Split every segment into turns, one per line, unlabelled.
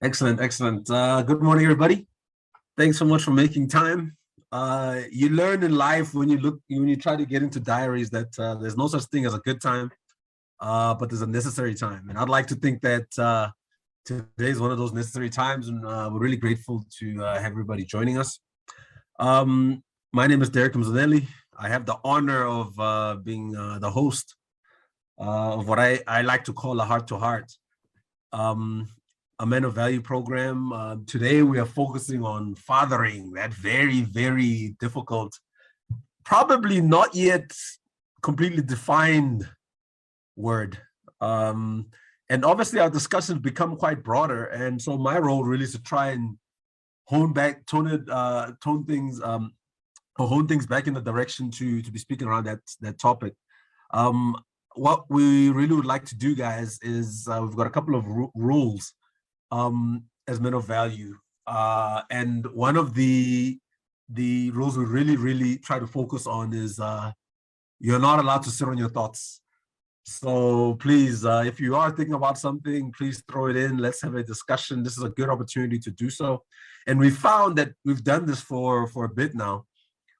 Excellent, excellent. Good morning, everybody. Thanks so much for making time. You learn in life when you try to get into diaries that there's no such thing as a good time, but there's a necessary time. And I'd like to think that today is one of those necessary times, and we're really grateful to have everybody joining us. Um, my name is Derek Mzanelli. I have the honor of being the host of what I like to call a heart-to-heart. A Men of Value program. Today we are focusing on fathering, that very, very difficult, probably not yet completely defined word. And obviously our discussions become quite broader. And so my role really is to try and hone things back in the direction to be speaking around that topic. What we really would like to do, guys, is we've got a couple of rules as men of value. And one of the rules we really try to focus on is you're not allowed to sit on your thoughts. So please, if you are thinking about something, please throw it in. Let's have a discussion. This is a good opportunity to do so. And we found that we've done this for a bit now.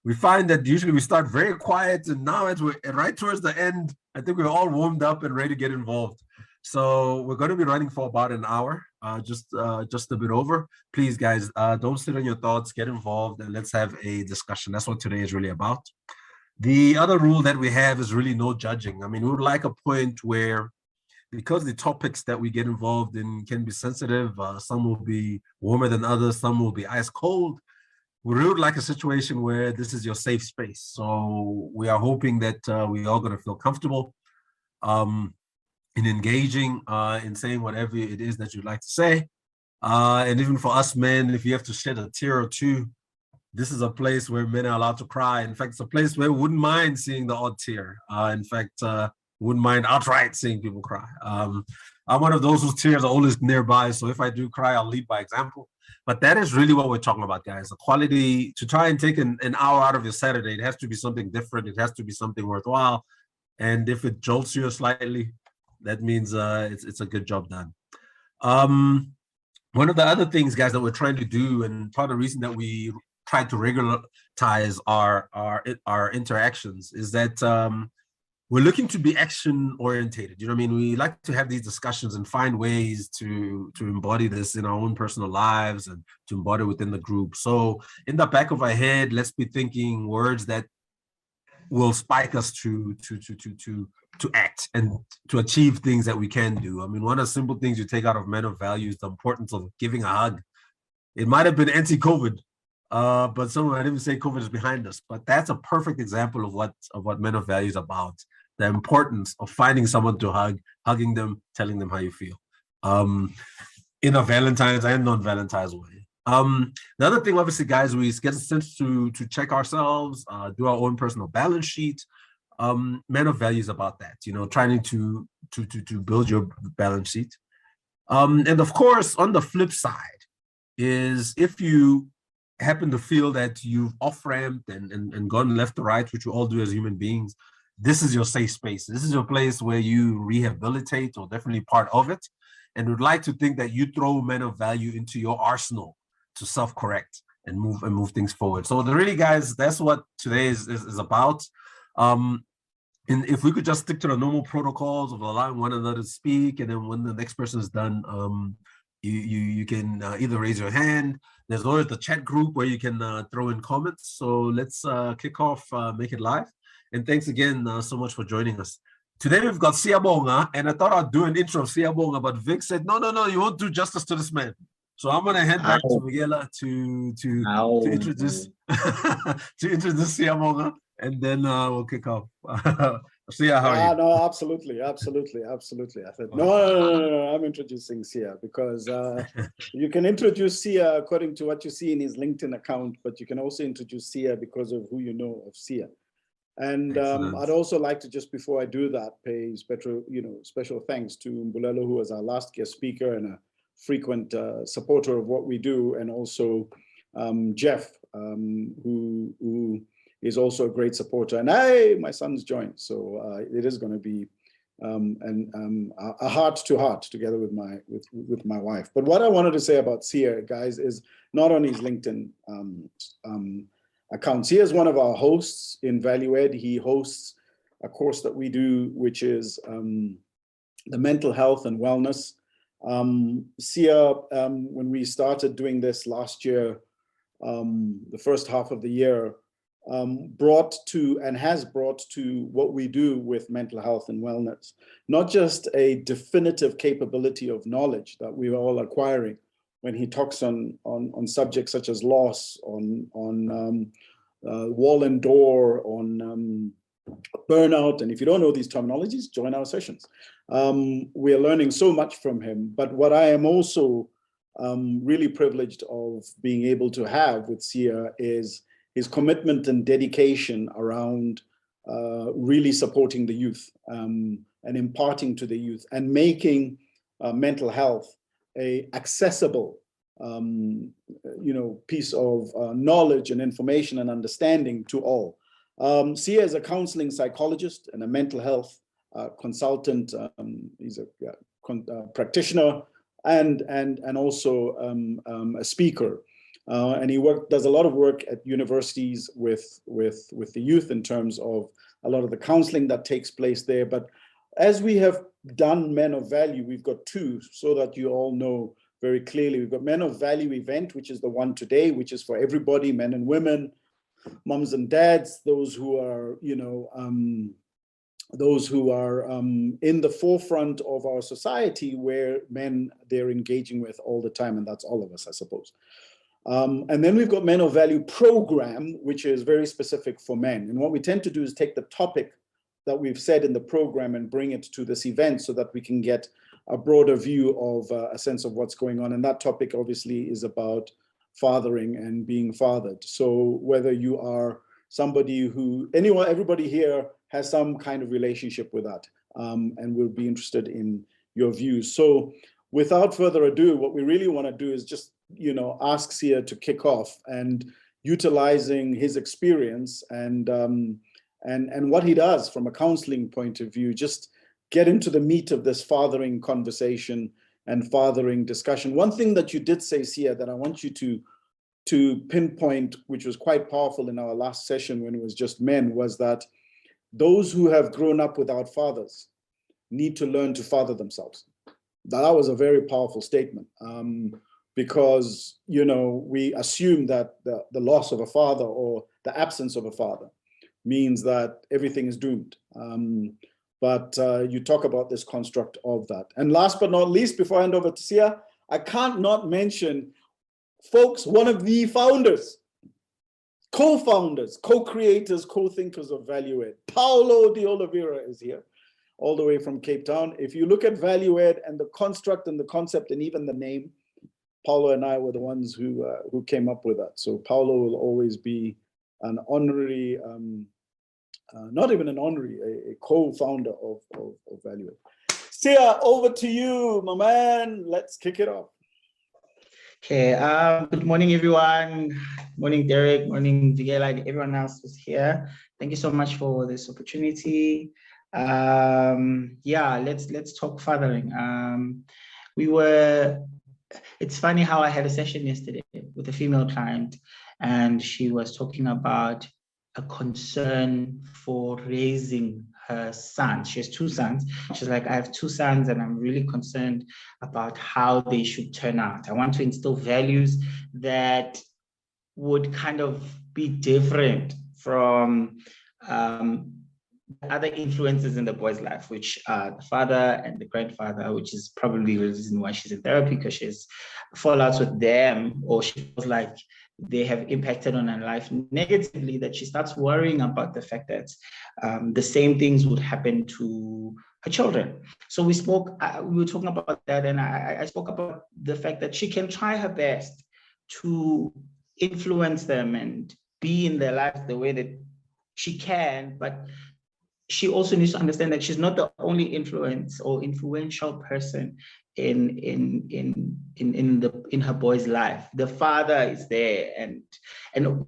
We find that usually we start very quiet, and now as we're right towards the end, I think we're all warmed up and ready to get involved. So we're going to be running for about an hour, just a bit over. Please, guys, don't sit on your thoughts, get involved, and let's have a discussion. That's what today is really about. The other rule that we have is really no judging. I mean, we would like a point where, because the topics that we get involved in can be sensitive, some will be warmer than others, some will be ice cold. We really would like a situation where this is your safe space. So we are hoping that we're all going to feel comfortable in engaging, in saying whatever it is that you'd like to say. And even for us men, if you have to shed a tear or two, this is a place where men are allowed to cry. In fact, it's a place where we wouldn't mind seeing the odd tear. In fact, wouldn't mind outright seeing people cry. I'm one of those whose tears are always nearby. So if I do cry, I'll lead by example. But that is really what we're talking about, guys. The quality to try and take an hour out of your Saturday, it has to be something different. It has to be something worthwhile. And if it jolts you slightly, that means it's a good job done. One of the other things, guys, that we're trying to do, and part of the reason that we try to regularize our interactions, is that we're looking to be action orientated. You know what I mean? We like to have these discussions and find ways to embody this in our own personal lives and to embody within the group. So in the back of our head, let's be thinking words that will spike us to act and to achieve things that we can do. I mean, one of the simple things you take out of Men of Value is the importance of giving a hug. It might have been anti-COVID, but someone might even say COVID is behind us. But that's a perfect example of what Men of Value is about. The importance of finding someone to hug, hugging them, telling them how you feel. In a Valentine's and non-Valentine's way. The other thing, obviously, guys, we get a sense to check ourselves, do our own personal balance sheet. Men of Value is about that, you know, trying to build your balance sheet. And of course, on the flip side is if you happen to feel that you've off-ramped and gone left to right, which we all do as human beings, this is your safe space. This is your place where you rehabilitate, or definitely part of it. And would like to think that you throw Men of Value into your arsenal to self-correct and move things forward. So really, guys, that's what today is about. And if we could just stick to the normal protocols of allowing one another to speak, and then when the next person is done, you can either raise your hand. There's always the chat group where you can throw in comments. So let's kick off, make it live. And thanks again so much for joining us. Today we've got Siyabonga, and I thought I'd do an intro of Siyabonga, but Vic said, no, you won't do justice to this man. So I'm gonna hand back to Miguela to introduce to introduce Siyabonga, and then we'll kick off. Siya, how are you?
No, absolutely. I said, no, I'm introducing Sia, because you can introduce Sia according to what you see in his LinkedIn account, but you can also introduce Sia because of who you know of Sia. And I'd also like to, just before I do that, pay special thanks to Mbulelo, who was our last guest speaker and a frequent supporter of what we do, and also Jeff, who is also a great supporter. And my son's joined, so it is going to be a heart to heart together with my wife. But what I wanted to say about Siya, guys, is not on his LinkedIn account. Siya is one of our hosts in ValueEd. He hosts a course that we do, which is the mental health and wellness. Siya, when we started doing this last year, the first half of the year, brought to and has brought to what we do with mental health and wellness, not just a definitive capability of knowledge that we're all acquiring when he talks on subjects such as loss, on wall and door, on burnout. And if you don't know these terminologies, join our sessions. We are learning so much from him. But what I am also really privileged of being able to have with Siya is his commitment and dedication around really supporting the youth and imparting to the youth and making mental health a accessible piece of knowledge and information and understanding to all. Siya is a counseling psychologist and a mental health consultant. He's a practitioner and also a speaker. And he does a lot of work at universities with the youth in terms of a lot of the counseling that takes place there. But as we have done Men of Value, we've got two, so that you all know very clearly. We've got Men of Value event, which is the one today, which is for everybody, men and women, moms and dads, those who are, in the forefront of our society, where men they're engaging with all the time, and that's all of us, I suppose. And then we've got Men of Value program, which is very specific for men. And what we tend to do is take the topic that we've said in the program and bring it to this event so that we can get a broader view of a sense of what's going on. And that topic obviously is about fathering and being fathered. So whether you are somebody everybody here has some kind of relationship with that, and we'll be interested in your views. So without further ado, what we really want to do is just, ask Siya to kick off, and utilizing his experience and what he does from a counseling point of view, just get into the meat of this fathering conversation and fathering discussion. One thing that you did say, Siya, that I want you to pinpoint, which was quite powerful in our last session when it was just men, was that those who have grown up without fathers need to learn to father themselves. That was a very powerful statement, because we assume that the loss of a father or the absence of a father means that everything is doomed. But you talk about this construct of that. And last but not least, before I hand over to Siya, I can't not mention, folks, one of the founders, co-founders, co-creators, co-thinkers of ValueEd. Paulo de Oliveira is here, all the way from Cape Town. If you look at ValueEd and the construct and the concept and even the name, Paulo and I were the ones who came up with that. So Paulo will always be an honorary, not even an honorary, a co-founder of ValueEd. Siya, over to you, my man. Let's kick it off.
Okay, good morning, everyone. Morning, Derek. Morning, Vigela, and everyone else who's here. Thank you so much for this opportunity. Let's talk fathering. It's funny how I had a session yesterday with a female client, and she was talking about a concern for raising her son. She has two sons. She's like, I have two sons and I'm really concerned about how they should turn out. I want to instill values that would kind of be different from other influences in the boy's life, which are the father and the grandfather, which is probably the reason why she's in therapy, because she's fallouts with them, or she feels like they have impacted on her life negatively, that she starts worrying about the fact that the same things would happen to her children. So we were talking about that, and I spoke about the fact that she can try her best to influence them and be in their lives the way that she can, but she also needs to understand that she's not the only influence or influential person in her boy's life. The father is there, and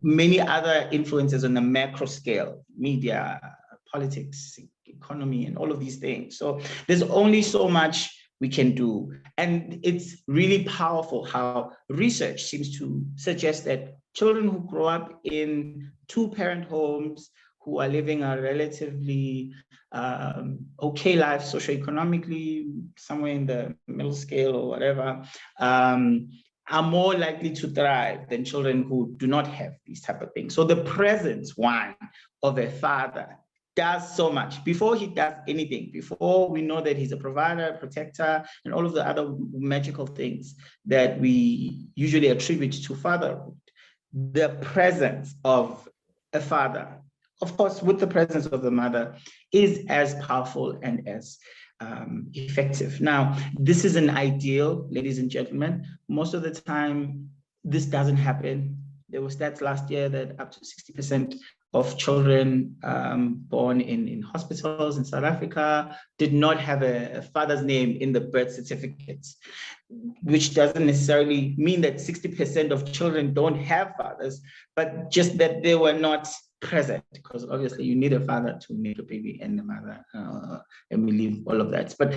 many other influences on the macro scale, media, politics, economy, and all of these things. So there's only so much we can do. And it's really powerful how research seems to suggest that children who grow up in two-parent homes, who are living a relatively okay life socioeconomically, somewhere in the middle scale or whatever, are more likely to thrive than children who do not have these type of things. So the presence, one, of a father does so much before he does anything, before we know that he's a provider, protector, and all of the other magical things that we usually attribute to fatherhood. The presence of a father, of course, with the presence of the mother, is as powerful and as effective. Now, this is an ideal, ladies and gentlemen. Most of the time, this doesn't happen. There were stats last year that up to 60% of children born in hospitals in South Africa did not have a father's name in the birth certificates, which doesn't necessarily mean that 60% of children don't have fathers, but just that they were not present, because obviously you need a father to make a baby and a mother, and we leave all of that. But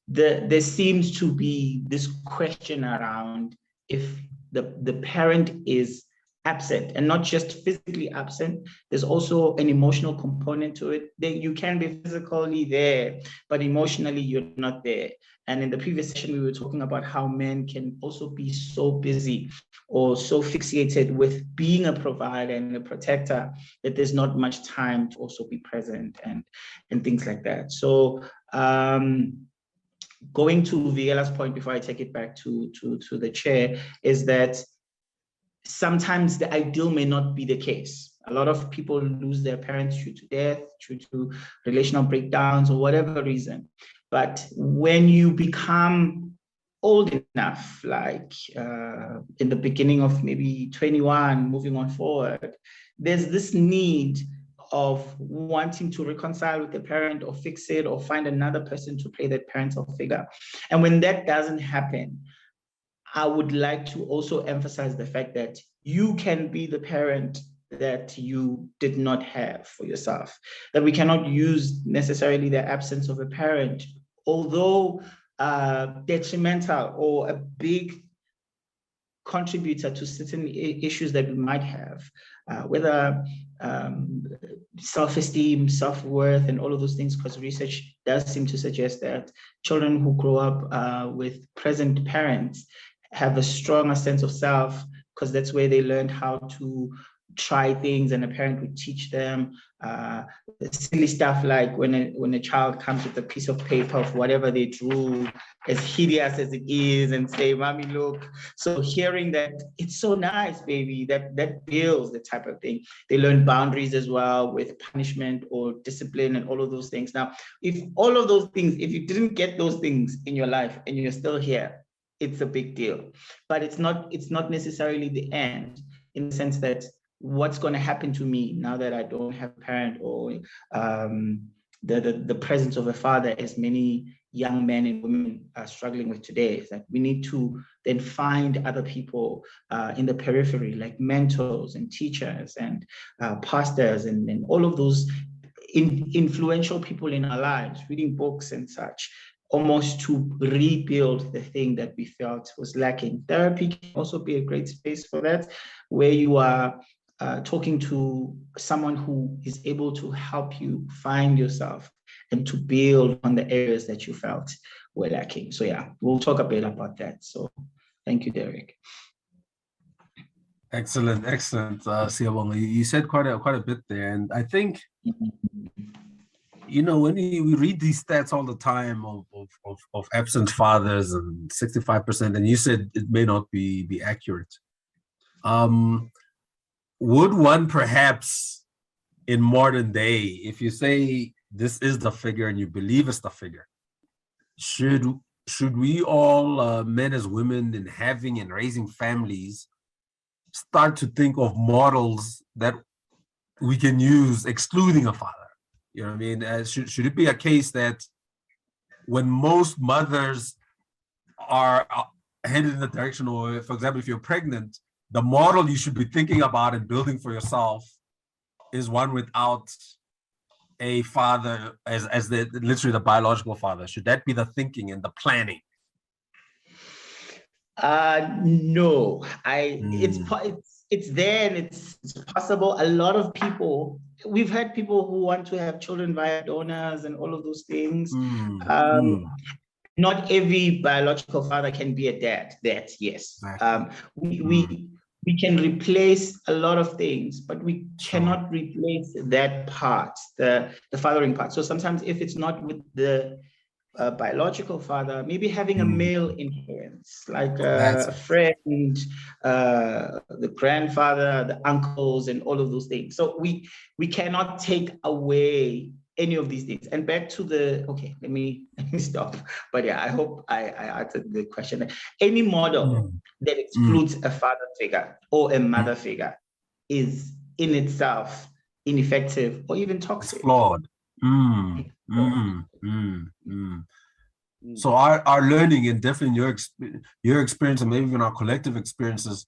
there seems to be this question around if the parent is absent, and not just physically absent, there's also an emotional component to it. You can be physically there, but emotionally you're not there. And in the previous session, we were talking about how men can also be so busy or so fixated with being a provider and a protector that there's not much time to also be present and things like that. So going to Viola's point before I take it back to the chair, is that sometimes the ideal may not be the case. A lot of people lose their parents due to death, due to relational breakdowns, or whatever reason. But when you become old enough, like in the beginning of maybe 21, moving on forward, there's this need of wanting to reconcile with the parent or fix it or find another person to play that parental figure. And when that doesn't happen, I would like to also emphasize the fact that you can be the parent that you did not have for yourself, that we cannot use necessarily the absence of a parent, although detrimental or a big contributor to certain issues that we might have, whether self-esteem, self-worth, and all of those things, because research does seem to suggest that children who grow up with present parents have a stronger sense of self, because that's where they learned how to try things, and a parent would teach them silly stuff like when a child comes with a piece of paper of whatever they drew, as hideous as it is, and say, "Mommy, look." So hearing that, it's so nice, baby, that builds the type of thing. They learn boundaries as well with punishment or discipline and all of those things. Now, if all of those things, if you didn't get those things in your life and you're still here, it's a big deal. But it's not necessarily the end, in the sense that what's going to happen to me now that I don't have a parent, or the presence of a father, as many young men and women are struggling with today, is that we need to then find other people in the periphery, like mentors and teachers and pastors and all of those influential people in our lives, reading books and such, almost to rebuild the thing that we felt was lacking. Therapy can also be a great space for that, where you are talking to someone who is able to help you find yourself and to build on the areas that you felt were lacking. So yeah, we'll talk a bit about that. So thank you, Derek.
Excellent, Siyabonga. You said quite a bit there, and I think when we read these stats all the time of absent fathers and 65%, and you said it may not be accurate. Would one perhaps, in modern day, if you say this is the figure and you believe it's the figure, should we all, men as women, in having and raising families, start to think of models that we can use excluding a father? You know what I mean? Should it be a case that when most mothers are headed in the direction, or for example, if you're pregnant, the model you should be thinking about and building for yourself is one without a father as the literally the biological father? Should that be the thinking and the planning?
No, it's there and it's possible. A lot of people, we've had people who want to have children via donors and all of those things. Not every biological father can be a dad. That yes, we can replace a lot of things, but we cannot replace that part, the fathering part. So sometimes if it's not with the biological father, maybe having a male influence, like a friend, the grandfather, the uncles, and all of those things. So we cannot take away any of these things. And back to the, okay, let me stop. But yeah, I hope I answered the question. Any model that excludes a father figure or a mother figure is in itself ineffective or even toxic.
It's flawed. So our learning, and definitely your experience, and maybe even our collective experiences,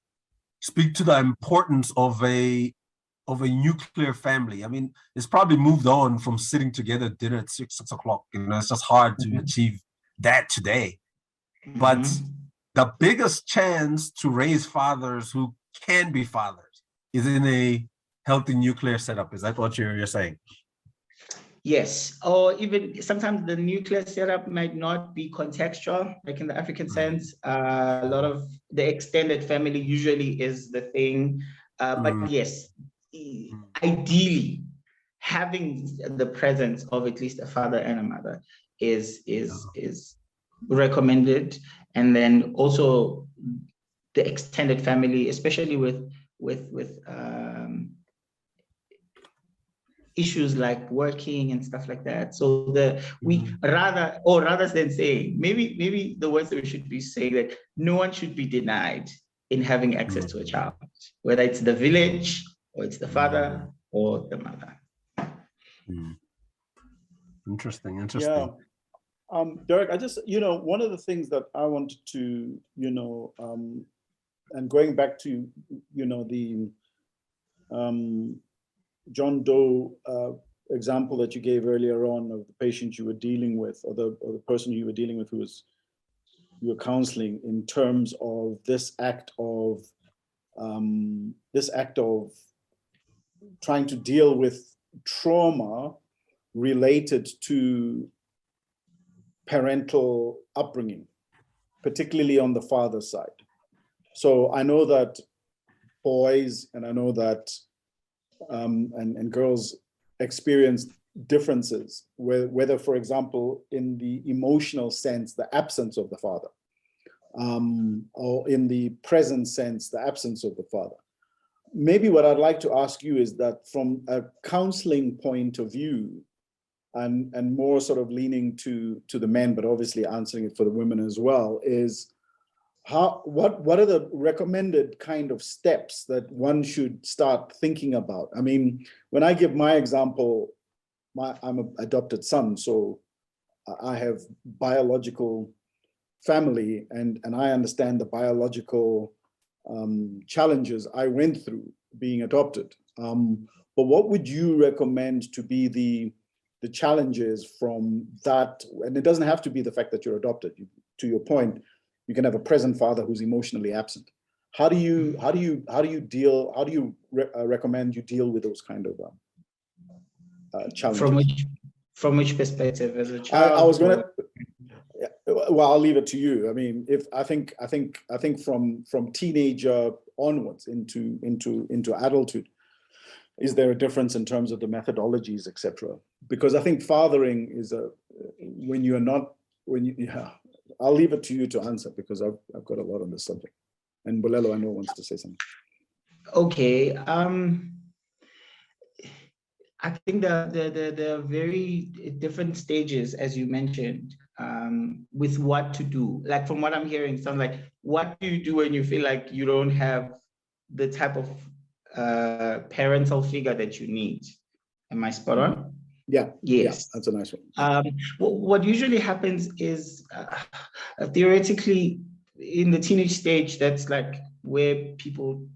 speak to the importance of a nuclear family. I mean, it's probably moved on from sitting together at dinner at 6 o'clock. You know, it's just hard to achieve that today. But the biggest chance to raise fathers who can be fathers is in a healthy nuclear setup. Is that what you're saying?
Yes, or even sometimes the nuclear setup might not be contextual, like in the African sense. A lot of the extended family usually is the thing. But yes, ideally, having the presence of at least a father and a mother is recommended. And then also the extended family, especially with issues like working and stuff like that. So rather than saying, maybe the words that we should be saying that no one should be denied in having access to a child, whether it's the village or it's the father or the mother.
Interesting.
Yeah. Derek, I just, one of the things that I wanted to, and going back to, the John Doe example that you gave earlier on of the patient you were dealing with, or the person you were dealing with you were counseling, in terms of this act of trying to deal with trauma related to parental upbringing, particularly on the father's side. So I know that boys, and I know that and girls experience differences, whether, for example, in the emotional sense, the absence of the father, or in the present sense, the absence of the father. Maybe what I'd like to ask you is that from a counseling point of view, and more sort of leaning to the men, but obviously answering it for the women as well, is what are the recommended kind of steps that one should start thinking about? I mean, when I give my example, I'm an adopted son, so I have biological family, and I understand the biological challenges I went through being adopted. But what would you recommend to be the challenges from that? And it doesn't have to be the fact that you're adopted. To your point, you can have a present father who's emotionally absent. How do you recommend you deal with those kind of challenges?
From which perspective, as a child?
I was gonna. Well, I'll leave it to you. I mean, I think from teenager onwards into adulthood, is there a difference in terms of the methodologies, etc.? Because I think fathering is I'll leave it to you to answer, because I've got a lot on this subject. And Bolelo, I know, wants to say something.
Okay. I think there are very different stages, as you mentioned, with what to do. Like, from what I'm hearing, sounds like, what do you do when you feel like you don't have the type of parental figure that you need? Am I spot on?
Yeah.
Yes.
Yeah, that's a nice one.
What usually happens is, theoretically, in the teenage stage, that's like where people,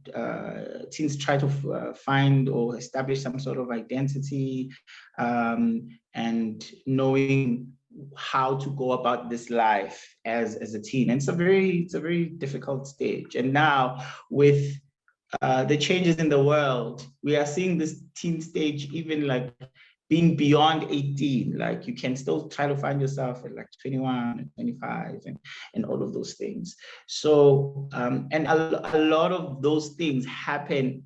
teens try to find or establish some sort of identity, and knowing how to go about this life as a teen. And it's a very difficult stage. And now with the changes in the world, we are seeing this teen stage even like being beyond 18. Like you can still try to find yourself at like 21 and 25 and all of those things. So, and a lot of those things happen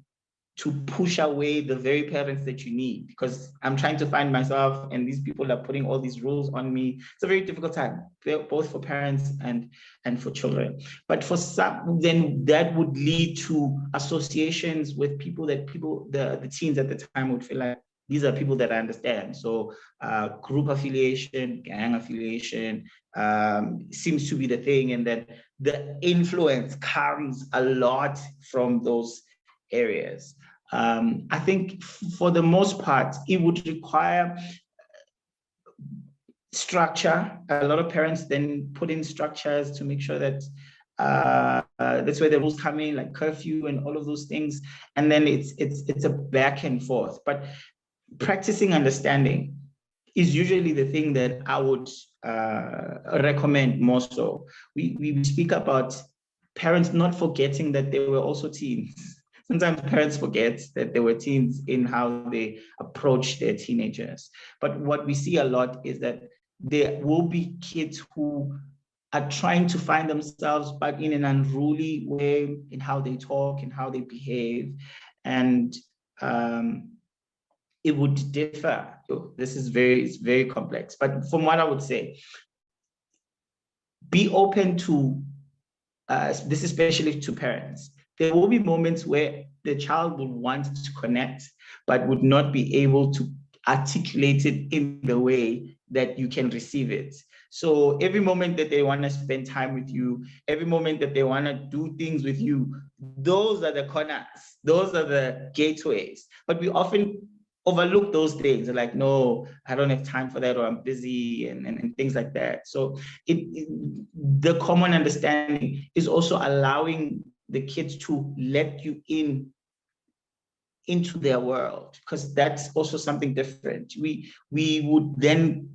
to push away the very parents that you need, because I'm trying to find myself and these people are putting all these rules on me. It's a very difficult time, both for parents and for children. But for some, then that would lead to associations with people that the teens at the time would feel like, these are people that I understand. So group affiliation, gang affiliation seems to be the thing, and that the influence comes a lot from those areas. I think for the most part, it would require structure. A lot of parents then put in structures to make sure that that's where the rules come in, like curfew and all of those things. And then it's a back and forth. But practicing understanding is usually the thing that I would recommend more so. We speak about parents not forgetting that they were also teens. Sometimes parents forget that they were teens in how they approach their teenagers. But what we see a lot is that there will be kids who are trying to find themselves, but in an unruly way in how they talk and how they behave. And it would differ. This is it's very complex. But from what I would say, be open to, this especially to parents. There will be moments where the child will want to connect, but would not be able to articulate it in the way that you can receive it. So every moment that they want to spend time with you, every moment that they want to do things with you, those are the corners, those are the gateways. But we often overlook those things. They're like, no, I don't have time for that, or I'm busy, and things like that. So the common understanding is also allowing the kids to let you into their world, because that's also something different. We would then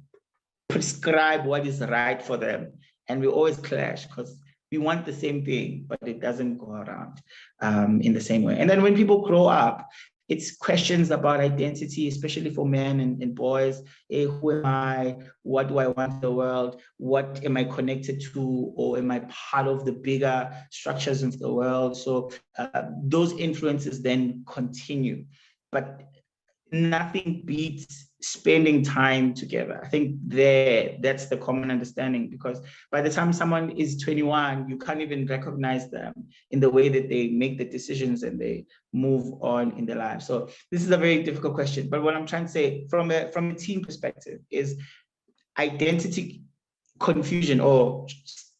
prescribe what is right for them, and we always clash because we want the same thing, but it doesn't go around in the same way. And then when people grow up, it's questions about identity, especially for men and boys. Hey, who am I? What do I want in the world? What am I connected to? Or am I part of the bigger structures of the world? So those influences then continue. But nothing beats spending time together. I think that's the common understanding, because by the time someone is 21, you can't even recognize them in the way that they make the decisions and they move on in their lives. So this is a very difficult question. But what I'm trying to say from a teen perspective is identity confusion, or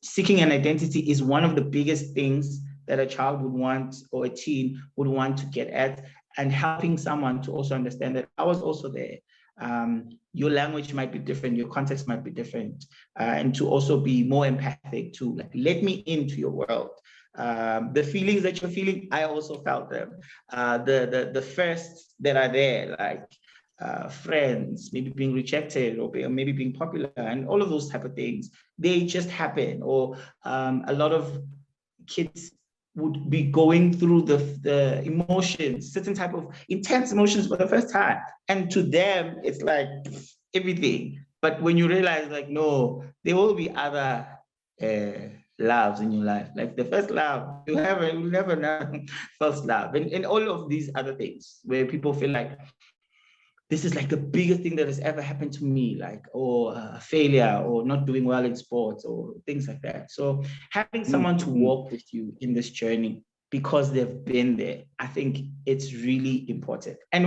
seeking an identity, is one of the biggest things that a child would want, or a teen would want to get at, and helping someone to also understand that I was also there. Your language might be different, your context might be different, and to also be more empathic, to like, let me into your world. The feelings that you're feeling, I also felt them. The firsts that are there, like friends, maybe being rejected, or maybe being popular, and all of those type of things, they just happen. Or a lot of kids would be going through the emotions, certain type of intense emotions for the first time. And to them, it's like everything. But when you realize, like, no, there will be other loves in your life. Like the first love, you never know first love. And all of these other things where people feel like, this is like the biggest thing that has ever happened to me, like, or a failure, or not doing well in sports, or things like that. So having someone to walk with you in this journey, because they've been there, I think it's really important. And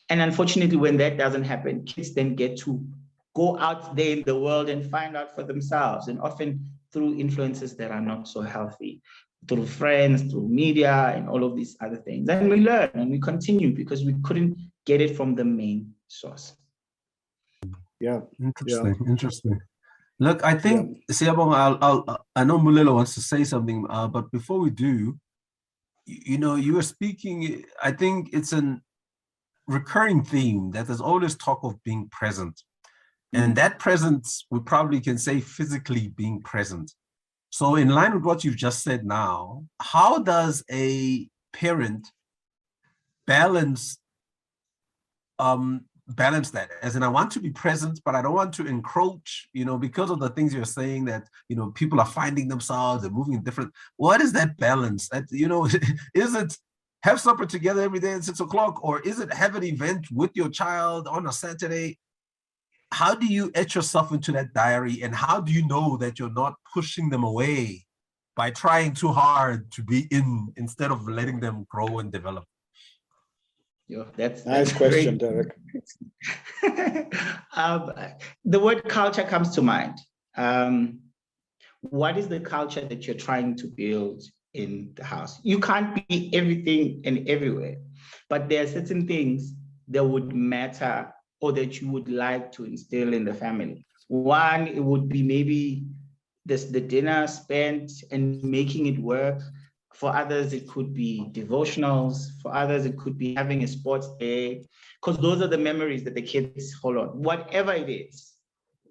unfortunately, when that doesn't happen, kids then get to go out there in the world and find out for themselves, and often through influences that are not so healthy, through friends, through media, and all of these other things. And we learn and we continue because we couldn't get it from the main source.
Yeah.
Interesting. Look, I think, Siyabonga, I know Mulelo wants to say something, but before we do, you know, you were speaking, I think it's an recurring theme that there's always talk of being present. And that presence, we probably can say physically being present. So in line with what you've just said now, how does a parent balance balance that? As in, I want to be present, but I don't want to encroach, you know, because of the things you're saying that, you know, people are finding themselves and moving different. What is that balance? That, you know, is it have supper together every day at 6 o'clock, or is it have an event with your child on a Saturday? How do you etch yourself into that diary, and how do you know that you're not pushing them away by trying too hard to be in instead of letting them grow and develop?
That's nice question,
Derek. The word culture comes to mind. What is the culture that you're trying to build in the house? You can't be everything and everywhere, but there are certain things that would matter or that you would like to instill in the family. One, it would be maybe the dinner spent and making it work. For others, it could be devotionals. For others, it could be having a sports day, because those are the memories that the kids hold on. Whatever it is,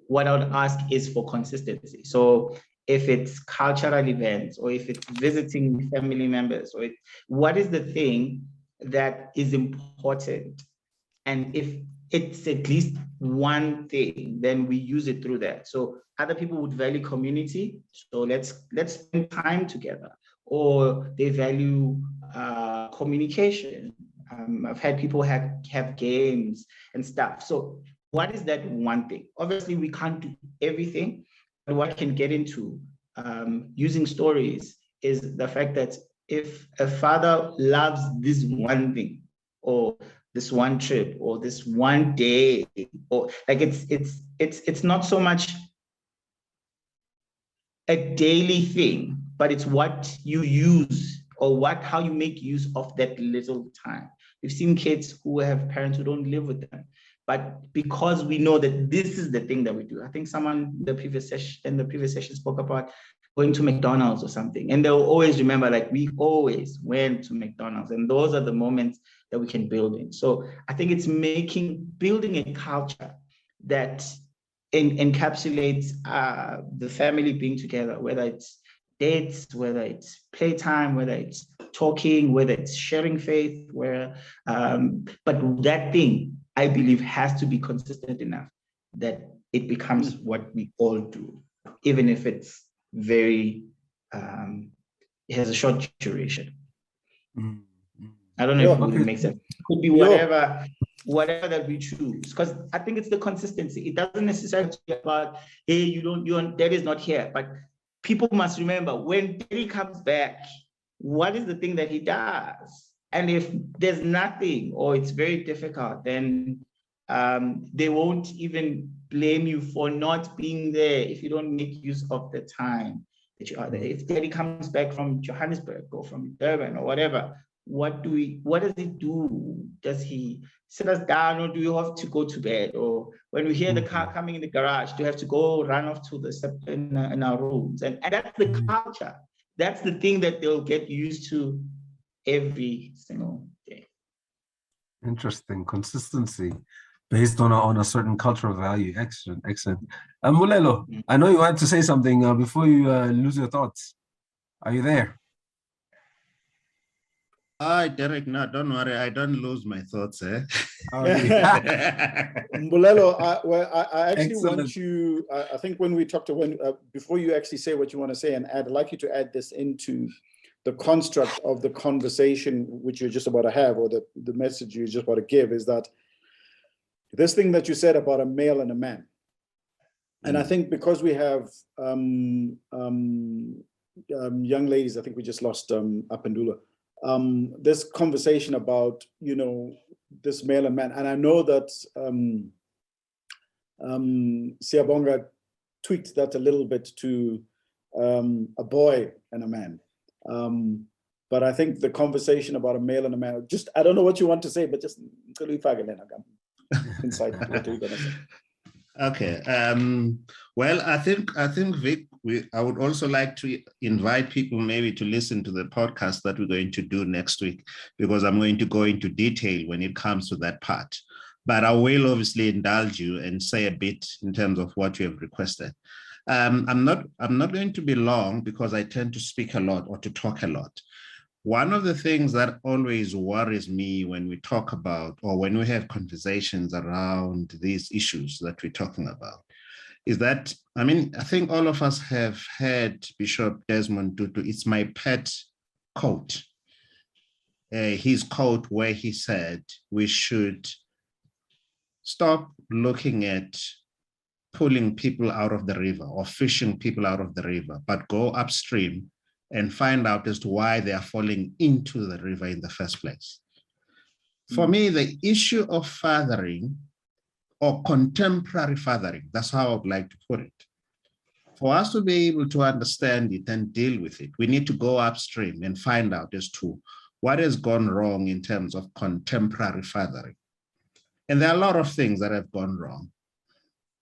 what I would ask is for consistency. So if it's cultural events, or if it's visiting family members, or what is the thing that is important? And if it's at least one thing, then we use it through that. So other people would value community. So let's spend time together. Or they value communication. I've had people have games and stuff. So what is that one thing? Obviously, we can't do everything, but what I can get into using stories is the fact that if a father loves this one thing, or this one trip, or this one day, or like it's not so much a daily thing, but it's what you use, or how you make use of that little time. We've seen kids who have parents who don't live with them, but because we know that this is the thing that we do. I think someone in the previous session spoke about going to McDonald's or something, and they'll always remember, like, we always went to McDonald's, and those are the moments that we can build in. So I think it's building a culture that encapsulates the family being together, whether it's dates, whether it's playtime, whether it's talking, whether it's sharing faith, but that thing, I believe, has to be consistent enough that it becomes what we all do, even if it's very, it has a short duration. I don't know if it would make sense. It could be whatever that we choose, because I think it's the consistency. It doesn't necessarily be about, hey, daddy's not here, but people must remember, when daddy comes back, what is the thing that he does? And if there's nothing, or it's very difficult, then they won't even blame you for not being there if you don't make use of the time that you are there. If daddy comes back from Johannesburg or from Durban or whatever, what does he do? Does he sit us down, or do you have to go to bed? Or when we hear the car coming in the garage, do you have to go run off to in our rooms? And that's the culture. That's the thing that they'll get used to every single day.
Interesting. Consistency based on a certain cultural value. Excellent. Mulelo, I know you wanted to say something before you lose your thoughts. Are you there?
Hi, Derek. No, don't worry. I don't lose my thoughts.
Mbulelo, I actually want you, I think when we talked before you actually say what you want to say and add, I'd like you to add this into the construct of the conversation which you're just about to have, or the message you're just about to give, is that this thing that you said about a male and a man. And I think because we have young ladies, I think we just lost Apandula, this conversation about, this male and man. And I know that Siyabonga tweaked that a little bit to a boy and a man. But I think the conversation about a male and a man, just, I don't know what you want to say, but just inside what are you going to say?
Okay. Well, I think Vic I would also like to invite people maybe to listen to the podcast that we're going to do next week, because I'm going to go into detail when it comes to that part. But I will obviously indulge you and say a bit in terms of what you have requested. I'm not going to be long because I tend to speak a lot or to talk a lot. One of the things that always worries me when we talk about, or when we have conversations around these issues that we're talking about, is that, I think all of us have heard Bishop Desmond Tutu, it's my pet quote, his quote where he said, we should stop looking at pulling people out of the river or fishing people out of the river, but go upstream and find out as to why they are falling into the river in the first place. For me, the issue of fathering or contemporary fathering, that's how I would like to put it. For us to be able to understand it and deal with it, we need to go upstream and find out as to what has gone wrong in terms of contemporary fathering. And there are a lot of things that have gone wrong.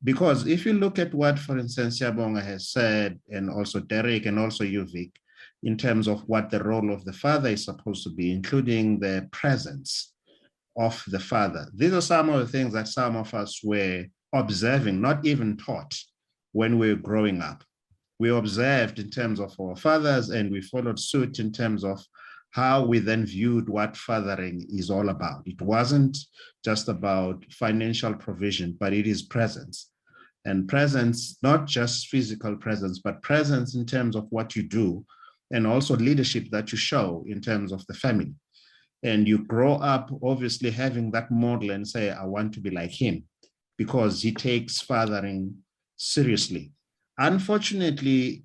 Because if you look at what, for instance, Siyabonga has said, and also Derek and also you, Vic, in terms of what the role of the father is supposed to be, including the presence of the father. These are some of the things that some of us were observing, not even taught when we were growing up. We observed in terms of our fathers, and we followed suit in terms of how we then viewed what fathering is all about. It wasn't just about financial provision, but it is presence. And presence, not just physical presence, but presence in terms of what you do, and also leadership that you show in terms of the family. And you grow up obviously having that model and say, I want to be like him, because he takes fathering seriously. Unfortunately,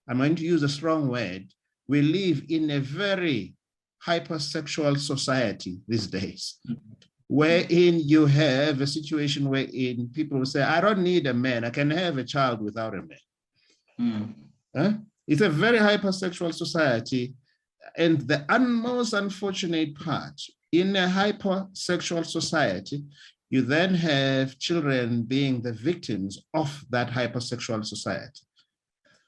I'm going to use a strong word, we live in a very hypersexual society these days, wherein you have a situation wherein people will say, I don't need a man, I can have a child without a man. It's a very hypersexual society. And the most unfortunate part, in a hypersexual society, you then have children being the victims of that hypersexual society.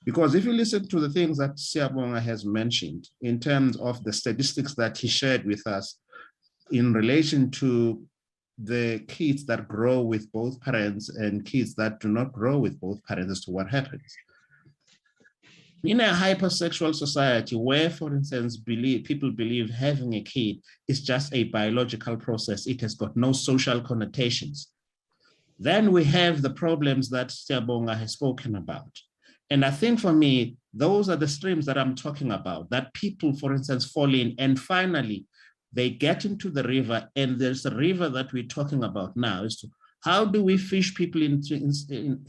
Because if you listen to the things that Siyabonga has mentioned in terms of the statistics that he shared with us in relation to the kids that grow with both parents and kids that do not grow with both parents as to what happens. In a hypersexual society where, for instance, people believe having a kid is just a biological process, it has got no social connotations, then we have the problems that Siyabonga has spoken about. And I think for me, those are the streams that I'm talking about, that people, for instance, fall in, and finally they get into the river, and there's a river that we're talking about now is to how do we fish people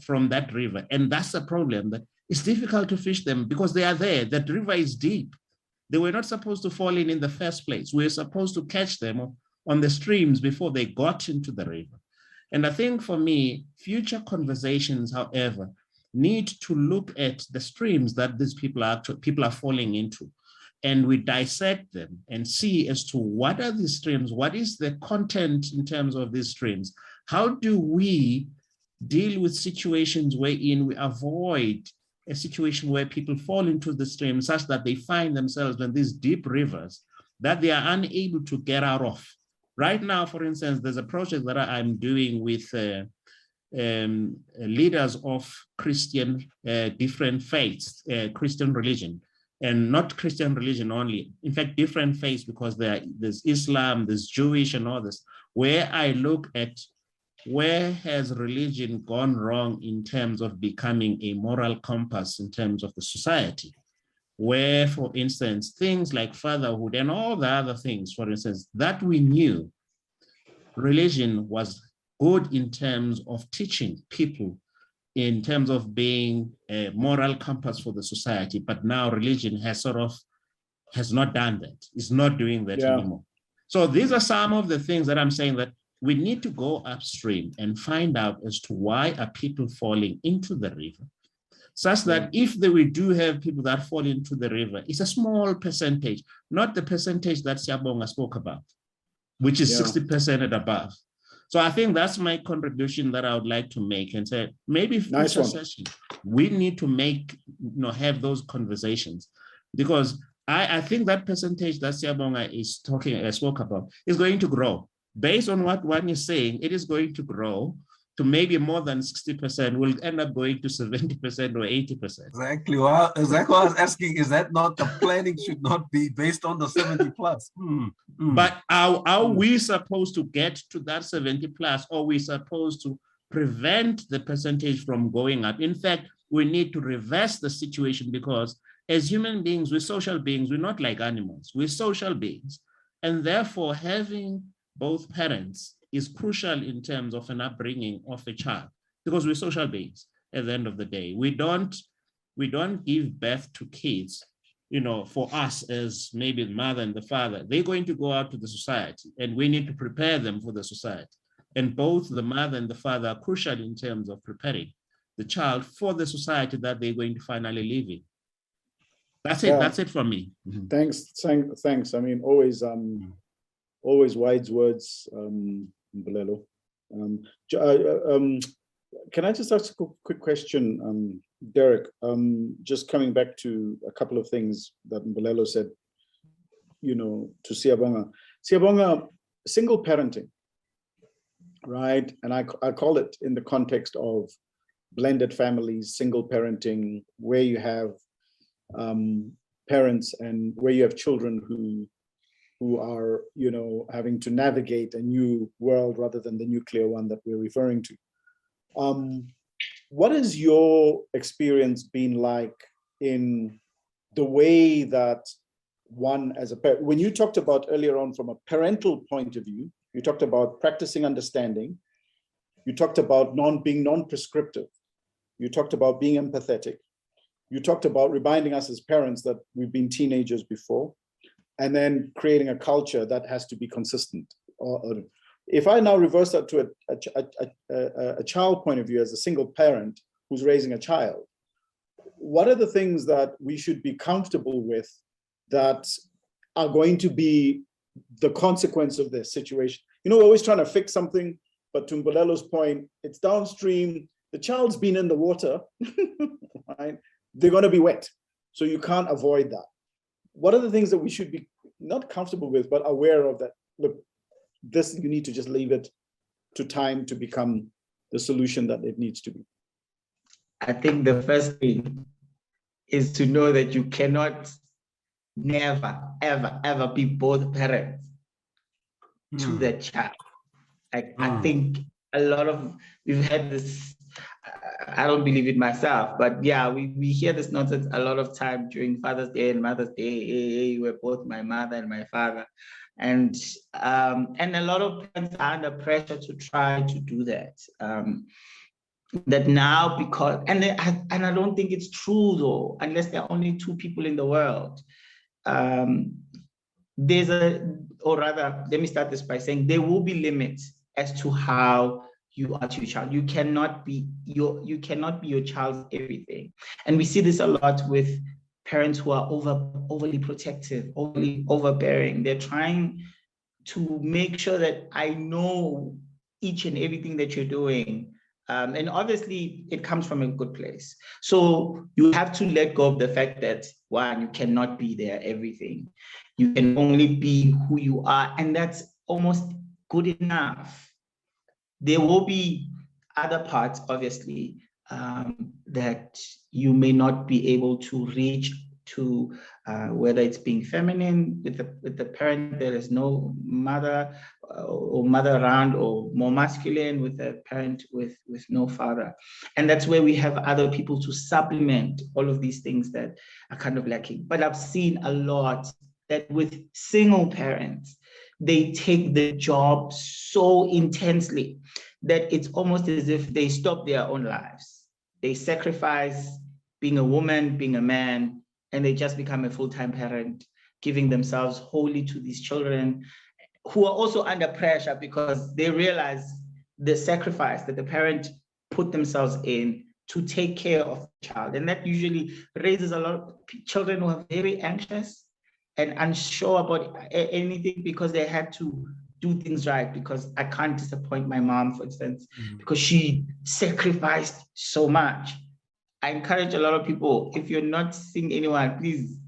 from that river? And that's a problem, that it's difficult to fish them because they are there. That river is deep. They were not supposed to fall in the first place. We were supposed to catch them on the streams before they got into the river. And I think for me, future conversations, however, need to look at the streams that these people are falling into. And we dissect them and see as to what are these streams, what is the content in terms of these streams? How do we deal with situations wherein we avoid a situation where people fall into the stream such that they find themselves in these deep rivers that they are unable to get out of. Right now, for instance, there's a project that I'm doing with leaders of Christian, different faiths, Christian religion, and not Christian religion only, in fact, different faiths, because there's Islam, there's Jewish and others, where I look at where has religion gone wrong in terms of becoming a moral compass in terms of the society, where, for instance, things like fatherhood and all the other things, for instance, that we knew religion was good in terms of teaching people, in terms of being a moral compass for the society, but now religion has not done that. It's not doing that anymore. So these are some of the things that I'm saying that we need to go upstream and find out as to why are people falling into the river, such that if we do have people that fall into the river, it's a small percentage, not the percentage that Siyabonga spoke about, which is 60% and above. So I think that's my contribution that I would like to make, and say maybe future session We need to have those conversations, because I think that percentage that Siyabonga spoke about is going to grow. Based on what one is saying, it is going to grow to maybe more than 60%. Will end up going to 70% or 80%.
Exactly. Well, exactly what I was asking. Is that not the planning should not be based on the 70 plus?
But are we supposed to get to that 70 plus, or are we supposed to prevent the percentage from going up? In fact, we need to reverse the situation, because as human beings, we're social beings. We're not like animals. We're social beings. And therefore, having both parents is crucial in terms of an upbringing of a child, because we're social beings at the end of the day. We don't give birth to kids, for us as maybe the mother and the father. They're going to go out to the society, and we need to prepare them for the society. And both the mother and the father are crucial in terms of preparing the child for the society that they're going to finally live in. That's it. That's it from me.
Thanks. I mean, always wise words, Mbulelo. Can I just ask a quick question, Derek? Just coming back to a couple of things that Mbulelo said, to Siyabonga. Siyabonga, single parenting, right? And I call it in the context of blended families, single parenting, where you have parents and where you have children who are, having to navigate a new world rather than the nuclear one that we're referring to. What has your experience been like in the way that one as a parent, when you talked about earlier on from a parental point of view, you talked about practicing understanding, you talked about being non-prescriptive, you talked about being empathetic, you talked about reminding us as parents that we've been teenagers before, and then creating a culture that has to be consistent. If I now reverse that to a child point of view, as a single parent who's raising a child, what are the things that we should be comfortable with that are going to be the consequence of this situation? We're always trying to fix something, but to Mbulelo's point, it's downstream. The child's been in the water, right? They're going to be wet. So you can't avoid that. What are the things that we should be not comfortable with, but aware of that? Look, this, you need to just leave it to time to become the solution that it needs to be.
I think the first thing is to know that you cannot never, ever, ever be both parents to the child. I think a lot of, we've had this, I don't believe it myself, but yeah, we hear this nonsense a lot of time during Father's Day and Mother's Day. Hey, you were both my mother and my father. And a lot of parents are under pressure to try to do that. That now, because, and I don't think it's true though, unless there are only two people in the world. There's or rather, let me start this by saying there will be limits as to how you are to your child. You cannot be your child's everything. And we see this a lot with parents who are overly protective, overly overbearing. They're trying to make sure that I know each and everything that you're doing. And obviously it comes from a good place. So you have to let go of the fact that, one, you cannot be their everything. You can only be who you are, and that's almost good enough. There will be other parts, obviously, that you may not be able to reach to, whether it's being feminine with the parent, there is no mother or mother around, or more masculine with a parent with no father. And that's where we have other people to supplement all of these things that are kind of lacking. But I've seen a lot that with single parents, they take the job so intensely that it's almost as if they stop their own lives. They sacrifice being a woman, being a man, and they just become a full-time parent, giving themselves wholly to these children who are also under pressure because they realize the sacrifice that the parent put themselves in to take care of the child. And that usually raises a lot of children who are very anxious and unsure about anything because they had to do things right, because I can't disappoint my mom, for instance, because she sacrificed so much. I encourage a lot of people, if you're not seeing anyone, please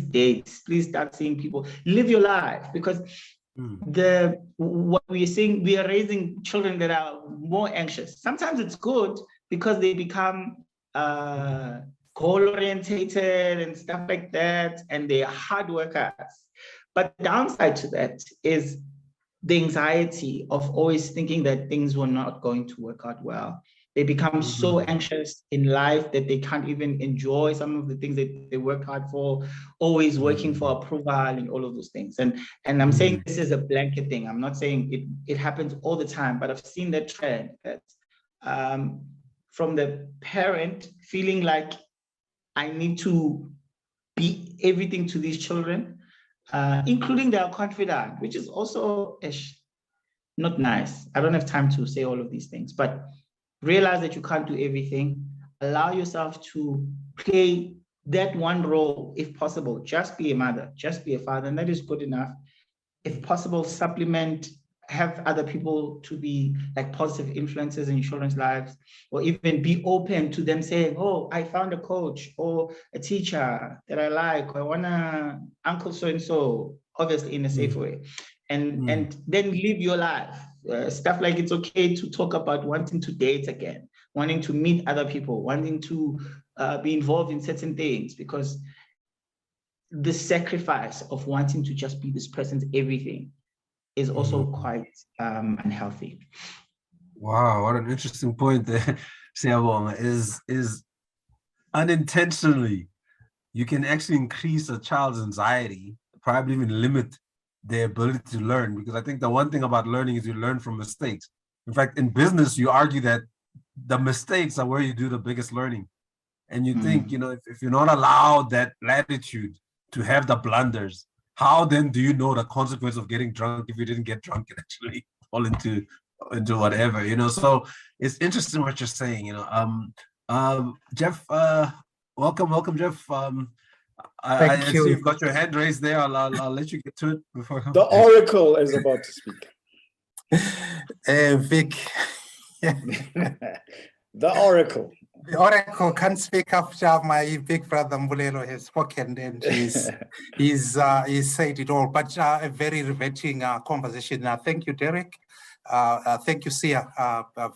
date, please start seeing people, live your life, because what we're seeing, we are raising children that are more anxious. Sometimes it's good because they become goal-orientated and stuff like that, and they are hard workers. But the downside to that is the anxiety of always thinking that things were not going to work out well. They become so anxious in life that they can't even enjoy some of the things that they work hard for, always working for approval and all of those things. And I'm saying this is a blanket thing. I'm not saying it happens all the time, but I've seen that trend that from the parent feeling like I need to be everything to these children, including their confidant, which is also not nice. I don't have time to say all of these things, but realize that you can't do everything. Allow yourself to play that one role, if possible. Just be a mother, just be a father, and that is good enough. If possible, supplement, have other people to be like positive influences in your children's lives, or even be open to them saying, oh, I found a coach or a teacher that I like, or I want a uncle so-and-so, obviously in a safe way. And then live your life. Stuff like it's okay to talk about wanting to date again, wanting to meet other people, wanting to be involved in certain things, because the sacrifice of wanting to just be this person's everything is also quite unhealthy.
Wow, what an interesting point there, Siyabonga, is unintentionally, you can actually increase a child's anxiety, probably even limit their ability to learn, because I think the one thing about learning is you learn from mistakes. In fact, in business, you argue that the mistakes are where you do the biggest learning. And you think, you know, if you're not allowed that latitude to have the blunders, how then do you know the consequence of getting drunk if you didn't get drunk and actually fall into whatever, you know? So it's interesting what you're saying, you know. Jeff, welcome, Jeff. I see you've got your hand raised there. I'll let you get to it before.
The Oracle is about to speak.
Vic.
The Oracle.
The Oracle can't speak after my big brother Mbulelo has spoken, and he's said it all. But a very riveting conversation. Thank you, Derek. Thank you, Sia.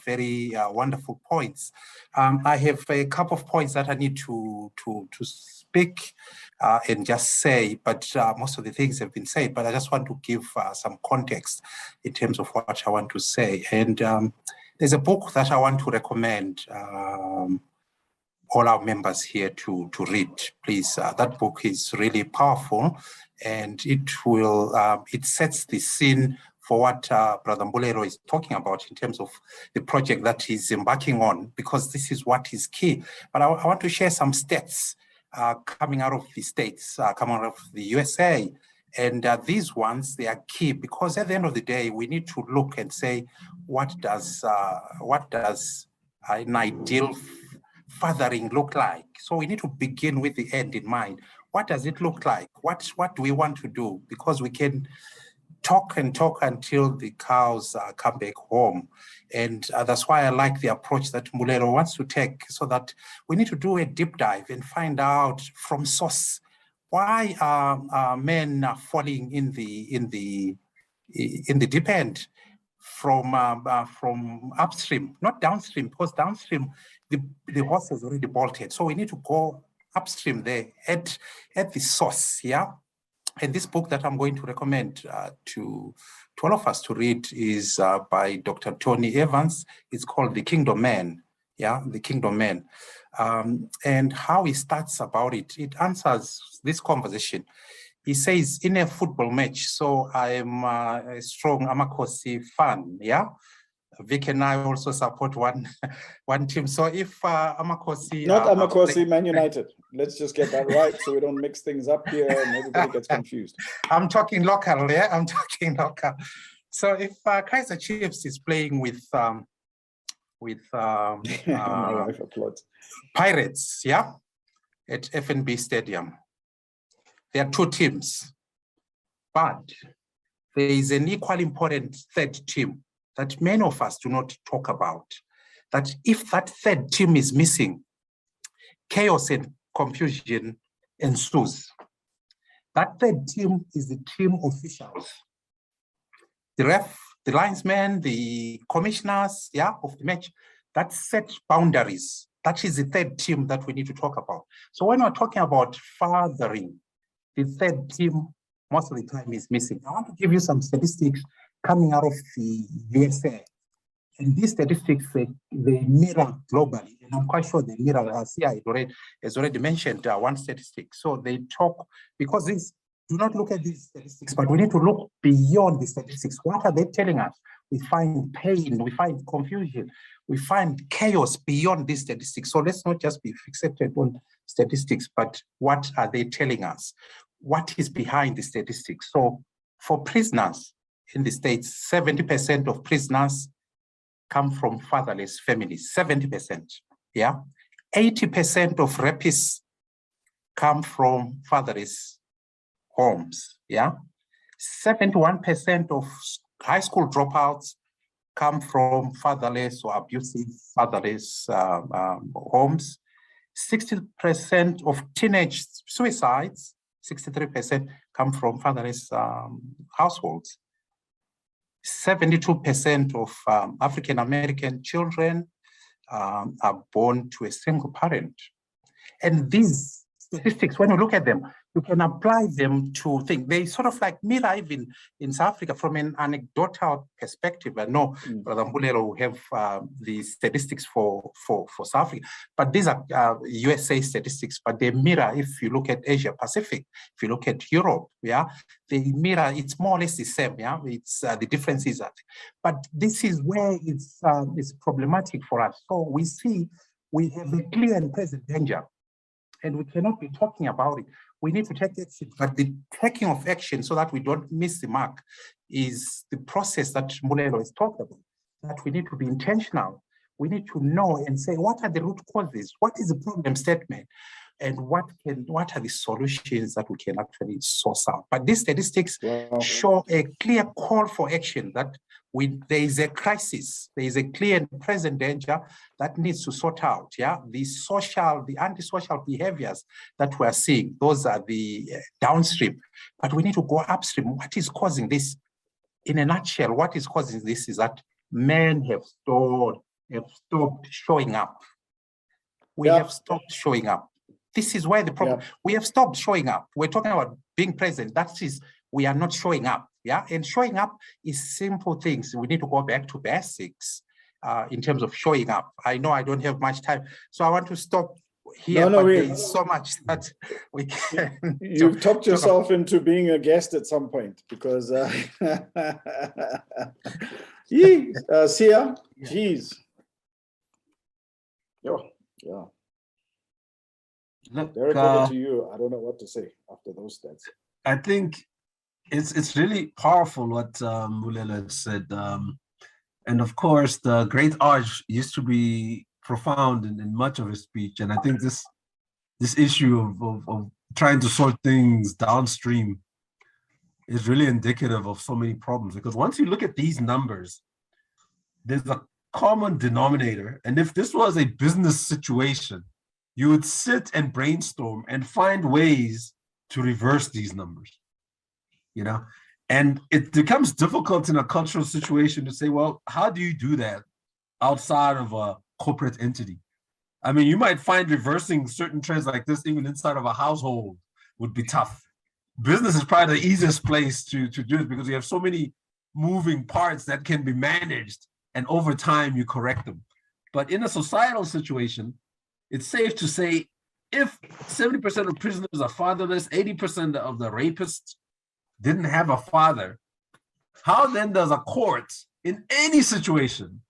Very wonderful points. I have a couple of points that I need to speak and just say, but most of the things have been said. But I just want to give some context in terms of what I want to say. And there's a book that I want to recommend all our members here to read. Please, that book is really powerful, and it will it sets the scene for what Brother Mbulelo is talking about in terms of the project that he's embarking on, because this is what is key. But I want to share some stats coming out of the States, coming out of the USA. And these ones, they are key, because at the end of the day, we need to look and say, what does an ideal fathering look like? So we need to begin with the end in mind. What does it look like? What do we want to do? Because we can talk and talk until the cows come back home. And that's why I like the approach that Mbulelo wants to take, so that we need to do a deep dive and find out from source, why are men falling in the deep end from upstream, not downstream, because downstream the horse has already bolted. So we need to go upstream there at the source, yeah. And this book that I'm going to recommend to all of us to read is by Dr. Tony Evans. It's called The Kingdom Man. Yeah, The Kingdom Man. And how he starts about it answers this conversation. He says, in a football match, so I'm a strong Amakosi fan, yeah? Vic and I also support one team. So if Amakosi...
Not Amakosi, Man United. Let's just get that right so we don't mix things up here and everybody gets confused.
I'm talking local, yeah? I'm talking local. So if Kaiser Chiefs is playing with my
wife applauds.
Pirates, yeah, at FNB Stadium, there are two teams, but there is an equally important third team that many of us do not talk about. That if that third team is missing, chaos and confusion ensues. That third team is the team officials. The ref, the linesmen, the commissioners, of the match, that set boundaries. That is the third team that we need to talk about. So when we're talking about fathering, the third team most of the time is missing. I want to give you some statistics coming out of the USA. And these statistics, they mirror globally. And I'm quite sure they mirror, Sia has already mentioned one statistic. So they talk, because these, do not look at these statistics, but we need to look beyond the statistics. What are they telling us? We find pain, we find confusion, we find chaos beyond these statistics. So let's not just be fixated on statistics, but what are they telling us? What is behind the statistics? So for prisoners in the States, 70% of prisoners come from fatherless families, 70%, 80% of rapists come from fatherless homes, 71% of high school dropouts come from fatherless or abusive fatherless homes. 60% of teenage suicides, 63% come from fatherless households. 72% of African-American children are born to a single parent. And these statistics, when you look at them, you can apply them to things. They sort of like mirror even in South Africa from an anecdotal perspective. I know Brother Mbulelo will have the statistics for South Africa, but these are USA statistics, but they mirror, if you look at Asia Pacific, if you look at Europe, they mirror, it's more or less the same, it's the differences. But this is where it's problematic for us. So we see we have a clear and present danger, and we cannot be talking about it. We need to take action, but the taking of action so that we don't miss the mark is the process that Mbulelo has talked about, that we need to be intentional. We need to know and say, what are the root causes? What is the problem statement? And what are the solutions that we can actually source out? But these statistics show a clear call for action, that there is a crisis, there is a clear and present danger that needs to sort out. The antisocial behaviors that we're seeing, those are the downstream. But we need to go upstream. What is causing this? In a nutshell, what is causing this is that men have stopped showing up. We have stopped showing up. This is where the problem, we have stopped showing up. We're talking about being present. That is, we are not showing up. And showing up is simple things. We need to go back to basics in terms of showing up. I know I don't have much time, so I want to stop here, but there's so much that we can.
You've talked yourself into being a guest at some point, because Sia, geez.
Look,
Derek, over to you. I don't know what to say after those stats.
I think it's really powerful what Mbulelo said. And of course, the great Arch used to be profound in much of his speech. And I think this issue of trying to sort things downstream is really indicative of so many problems. Because once you look at these numbers, there's a common denominator. And if this was a business situation, you would sit and brainstorm and find ways to reverse these numbers, And it becomes difficult in a cultural situation to say, well, how do you do that outside of a corporate entity? I mean, you might find reversing certain trends like this even inside of a household would be tough. Business is probably the easiest place to do it, because you have so many moving parts that can be managed, and over time you correct them. But in a societal situation, it's safe to say if 70% of prisoners are fatherless, 80% of the rapists didn't have a father, how then does a court in any situation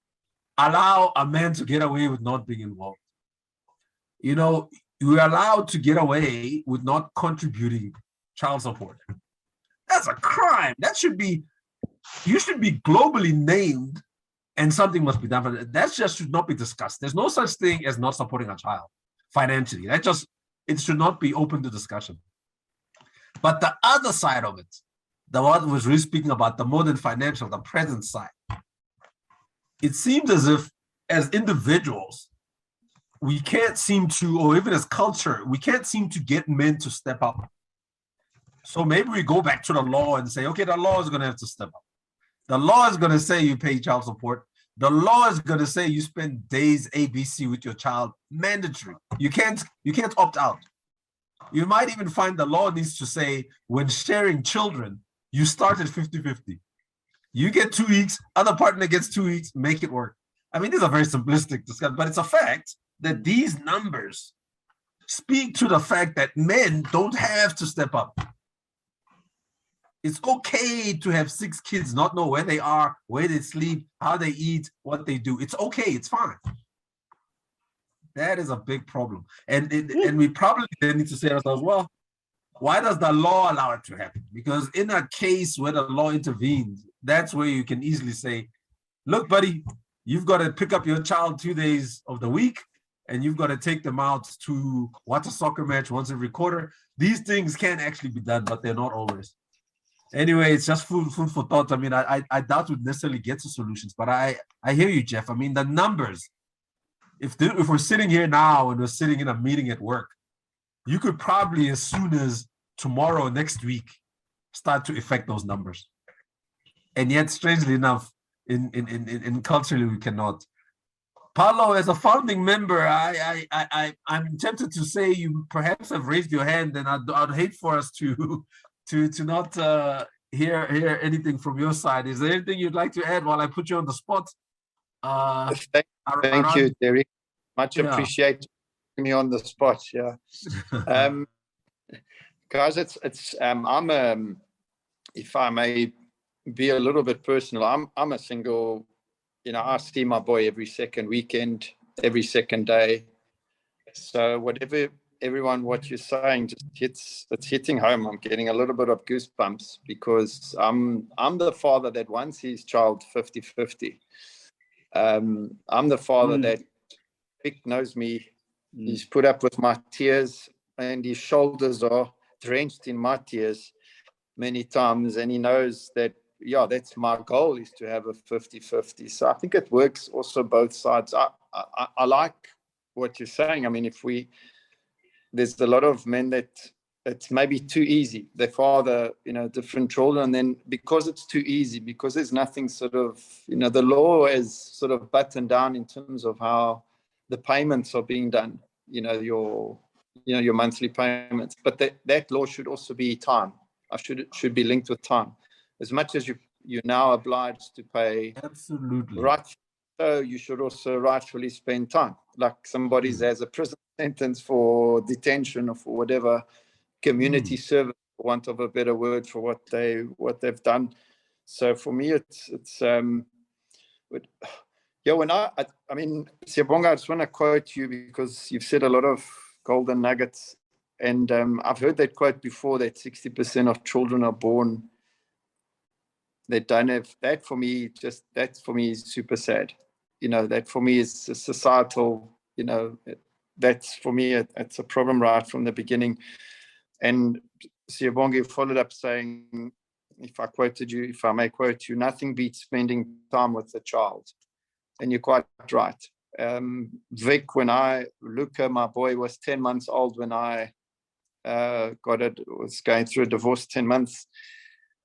allow a man to get away with not being involved? You're allowed to get away with not contributing child support. That's a crime. You should be globally named, and something must be done for that. That just should not be discussed. There's no such thing as not supporting a child financially. It should not be open to discussion. But the other side of it, the one was really speaking about, the more than financial, the present side, it seems as if as individuals, we can't seem to, or even as culture, we can't seem to get men to step up. So maybe we go back to the law and say, okay, the law is going to have to step up. The law is going to say you pay child support. The law is going to say you spend days ABC with your child, mandatory. You can't opt out. You might even find the law needs to say when sharing children, you start at 50-50. You get 2 weeks, other partner gets 2 weeks, make it work. I mean, these are very simplistic discussions, but it's a fact that these numbers speak to the fact that men don't have to step up. It's okay to have 6 kids, not know where they are, where they sleep, how they eat, what they do. It's okay, it's fine. That is a big problem. And we probably then need to say to ourselves, well, why does the law allow it to happen? Because in a case where the law intervenes, that's where you can easily say, look, buddy, you've got to pick up your child 2 days of the week, and you've got to take them out to watch a soccer match once every quarter. These things can actually be done, but they're not always. Anyway, it's just food for thought. I mean, I doubt we'd necessarily get to solutions, but I hear you, Jeff. I mean, the numbers, if we're sitting here now and we're sitting in a meeting at work, you could probably, as soon as tomorrow, next week, start to affect those numbers. And yet, strangely enough, in culturally, we cannot. Paulo, as a founding member, I'm tempted to say you perhaps have raised your hand, and I'd hate for us to not hear anything from your side. Is there anything you'd like to add while I put you on the spot?
Thank you, Derek. Much appreciate me on the spot. Yeah, guys, it's I'm if I may be a little bit personal, I'm a single. You know, I see my boy every second weekend, every second day. So whatever what you're saying it's hitting home. I'm getting a little bit of goosebumps because I'm the father that wants his child 50-50. I'm the father that Vic knows me. He's put up with my tears, and his shoulders are drenched in my tears many times, and he knows that, yeah, that's my goal, is to have a 50-50. So I think it works also both sides. I like what you're saying. I mean, there's a lot of men that it's maybe too easy. They father, different children, and then because it's too easy, because there's nothing sort of, the law is sort of buttoned down in terms of how the payments are being done, your monthly payments. But that law should also be time. Should be linked with time. As much as you're now obliged to pay,
absolutely
right, so you should also rightfully spend time. Like somebody has a prison sentence for detention or for whatever, community service, for want of a better word, for what they've done. So for me, it's when I mean, Siyabonga, I just want to quote you because you've said a lot of golden nuggets, and I've heard that quote before, that 60% of children are born that don't have. That for me is super sad. That for me is a societal, that's for me, it's a problem right from the beginning. And Siyabonga followed up saying, if I may quote you, nothing beats spending time with the child. And you're quite right. Vic, Luca, my boy, was 10 months old when I was going through a divorce, 10 months.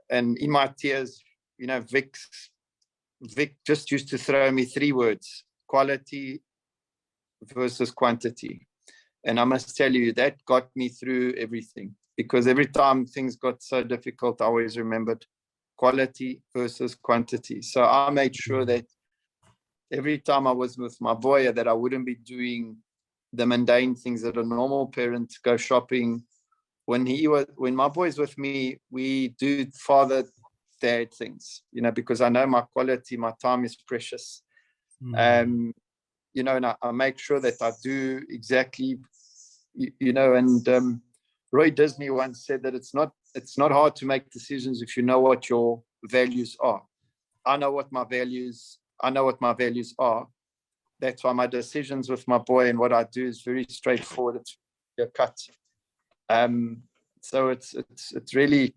And in my tears, Vic just used to throw me 3 words: quality versus quantity. And I must tell you, that got me through everything, because every time things got so difficult, I always remembered quality versus quantity. So I made sure that every time I was with my boy, that I wouldn't be doing the mundane things that a normal parent, go shopping. When my boy's with me, we do father-dad things, because I know my quality, my time is precious. And I make sure that I do exactly, and Roy Disney once said that it's not hard to make decisions if you know what your values are. I know what my values are. That's why my decisions with my boy and what I do is very straightforward. It's a cut. So it's really,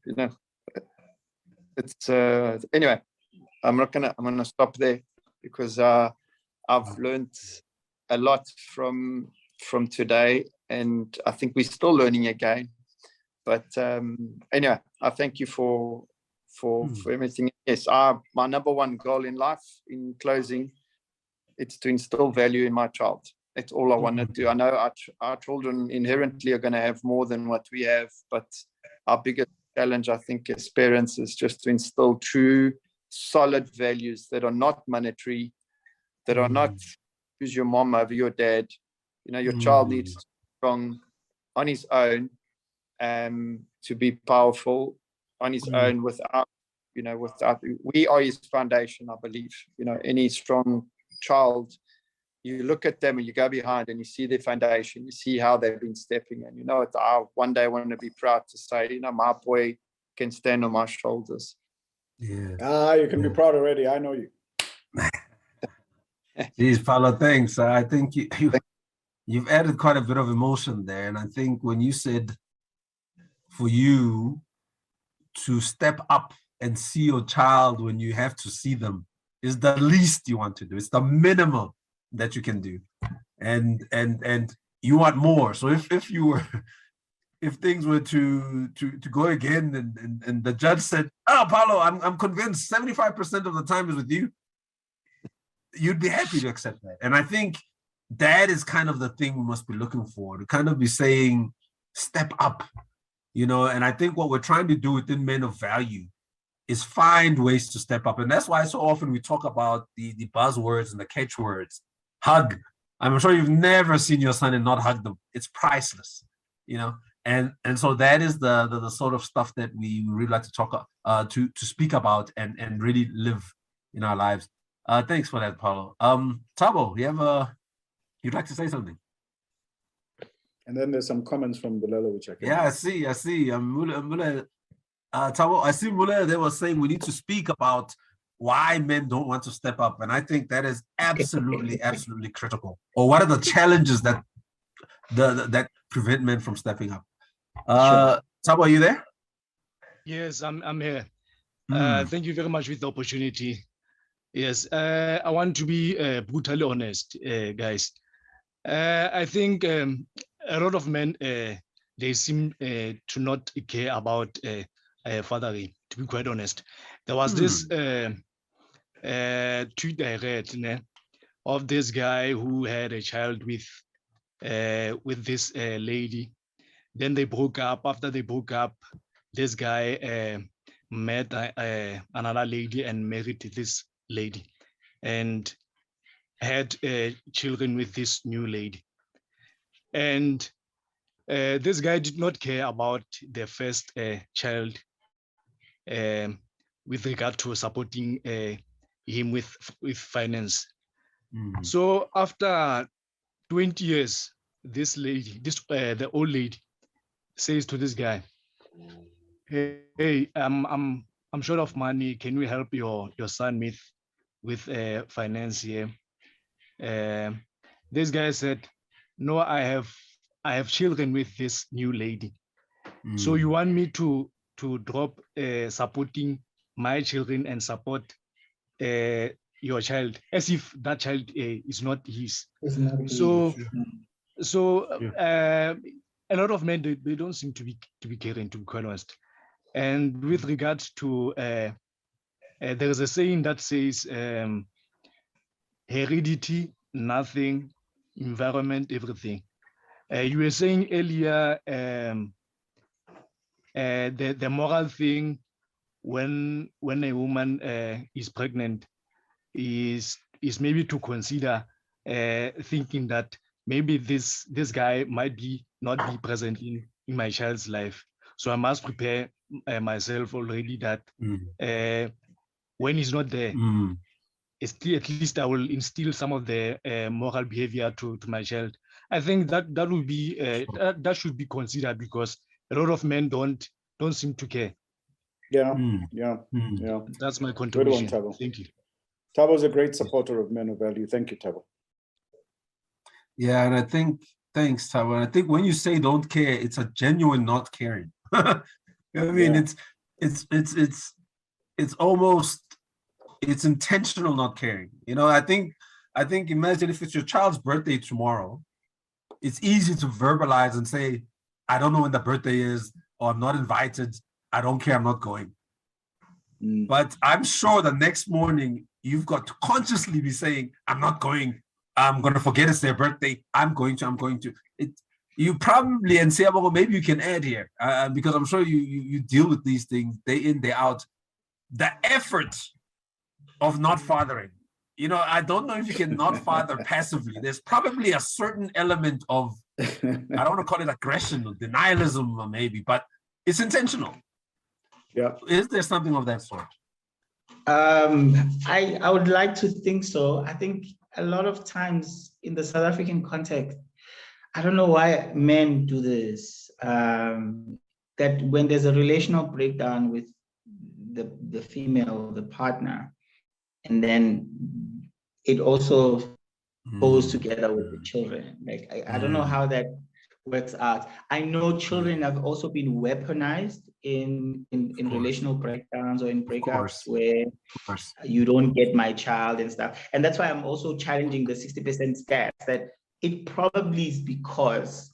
anyway, I'm gonna stop there, because I've learned a lot from today, and I think we're still learning again. But anyway, I thank you for everything. Yes, my number one goal in life, in closing, it's to instill value in my child. That's all I want to do. I know our children inherently are going to have more than what we have, but our biggest challenge, I think, as parents, is just to instill true, solid values that are not monetary, that are not choose your mom over your dad. You know, your child needs to be strong on his own, to be powerful on his own without, we are his foundation, I believe. You know, any strong child, you look at them and you go behind and you see their foundation, you see how they've been stepping in. I one day want to be proud to say, my boy can stand on my shoulders.
Yeah.
You can be proud already. I know you.
Geez, Paulo, thanks. I think you've added quite a bit of emotion there. And I think when you said for you to step up and see your child when you have to see them is the least you want to do. It's the minimum that you can do. And you want more. So if things were to go again and the judge said, "Oh, Paulo, I'm convinced 75% of the time is with you," you'd be happy to accept that. And I think that is kind of the thing we must be looking for, to kind of be saying, step up, and I think what we're trying to do within Men of Value is find ways to step up. And that's why so often we talk about the buzzwords and the catchwords. Hug. I'm sure you've never seen your son and not hug them. It's priceless, and so that is the sort of stuff that we really like to talk to speak about and really live in our lives. Thanks for that, Paulo. Thabo, you'd like to say something?
And then there's some comments from Bulelo, which I can.
Yeah, I see. Thabo, I see Mule, they were saying we need to speak about why men don't want to step up. And I think that is absolutely, absolutely critical. Or what are the challenges that that prevent men from stepping up? Thabo, are you there?
Yes, I'm here. Thank you very much for the opportunity. Yes, I want to be brutally honest, guys. I think a lot of men, they seem to not care about fathering, to be quite honest. There was this tweet I read of this guy who had a child with this lady. Then they broke up. After they broke up, this guy met another lady and married this lady and had children with this new lady. And this guy did not care about the first child with regard to supporting him with finance. So after 20 years, this lady, the old lady, says to this guy, "Hey, I'm short of money. Can you help your son with finance here?" This guy said, "No, I have children with this new lady. So you want me to drop supporting my children and support your child, as if that child is not his." So a lot of men, they don't seem to be caring, to be quite honest. And with regards to there is a saying that says heredity, nothing, environment, everything. You were saying earlier the moral thing when a woman is pregnant is maybe to consider thinking that maybe this guy might not be present in my child's life. So I must prepare myself already that when he's not there, at least I will instill some of the moral behavior to my child. I think that will be that should be considered, because a lot of men don't seem to care.
Yeah.
That's my contribution.
Good one, Thabo.
Thank you.
Thabo is a great supporter of Men of Value. Thank you, Thabo.
Yeah, and I think, thanks, Thabo. And I think when you say don't care, it's a genuine not caring. I mean, it's almost, it's intentional not caring. I think I think imagine if it's your child's birthday tomorrow, it's easy to verbalize and say, I don't know when the birthday is, or I'm not invited. I don't care, I'm not going. But I'm sure the next morning you've got to consciously be saying, I'm not going. I'm going to forget it's their birthday. I'm going to. You probably, and Siyabonga, maybe you can add here, because I'm sure you deal with these things day in, day out. The effort of not fathering. You know, I don't know if you can not father passively. There's probably a certain element of, I don't want to call it aggression or denialism or maybe, but it's intentional.
Yeah.
Is there something of that sort?
I would like to think so. I think a lot of times in the South African context, I don't know why men do this, that when there's a relational breakdown with the female, the partner, and then it also goes together with the children. Like, I don't know how that works out. I know children have also been weaponized in relational breakdowns or in breakups where you don't get my child and stuff. And that's why I'm also challenging the 60% stats, that it probably is because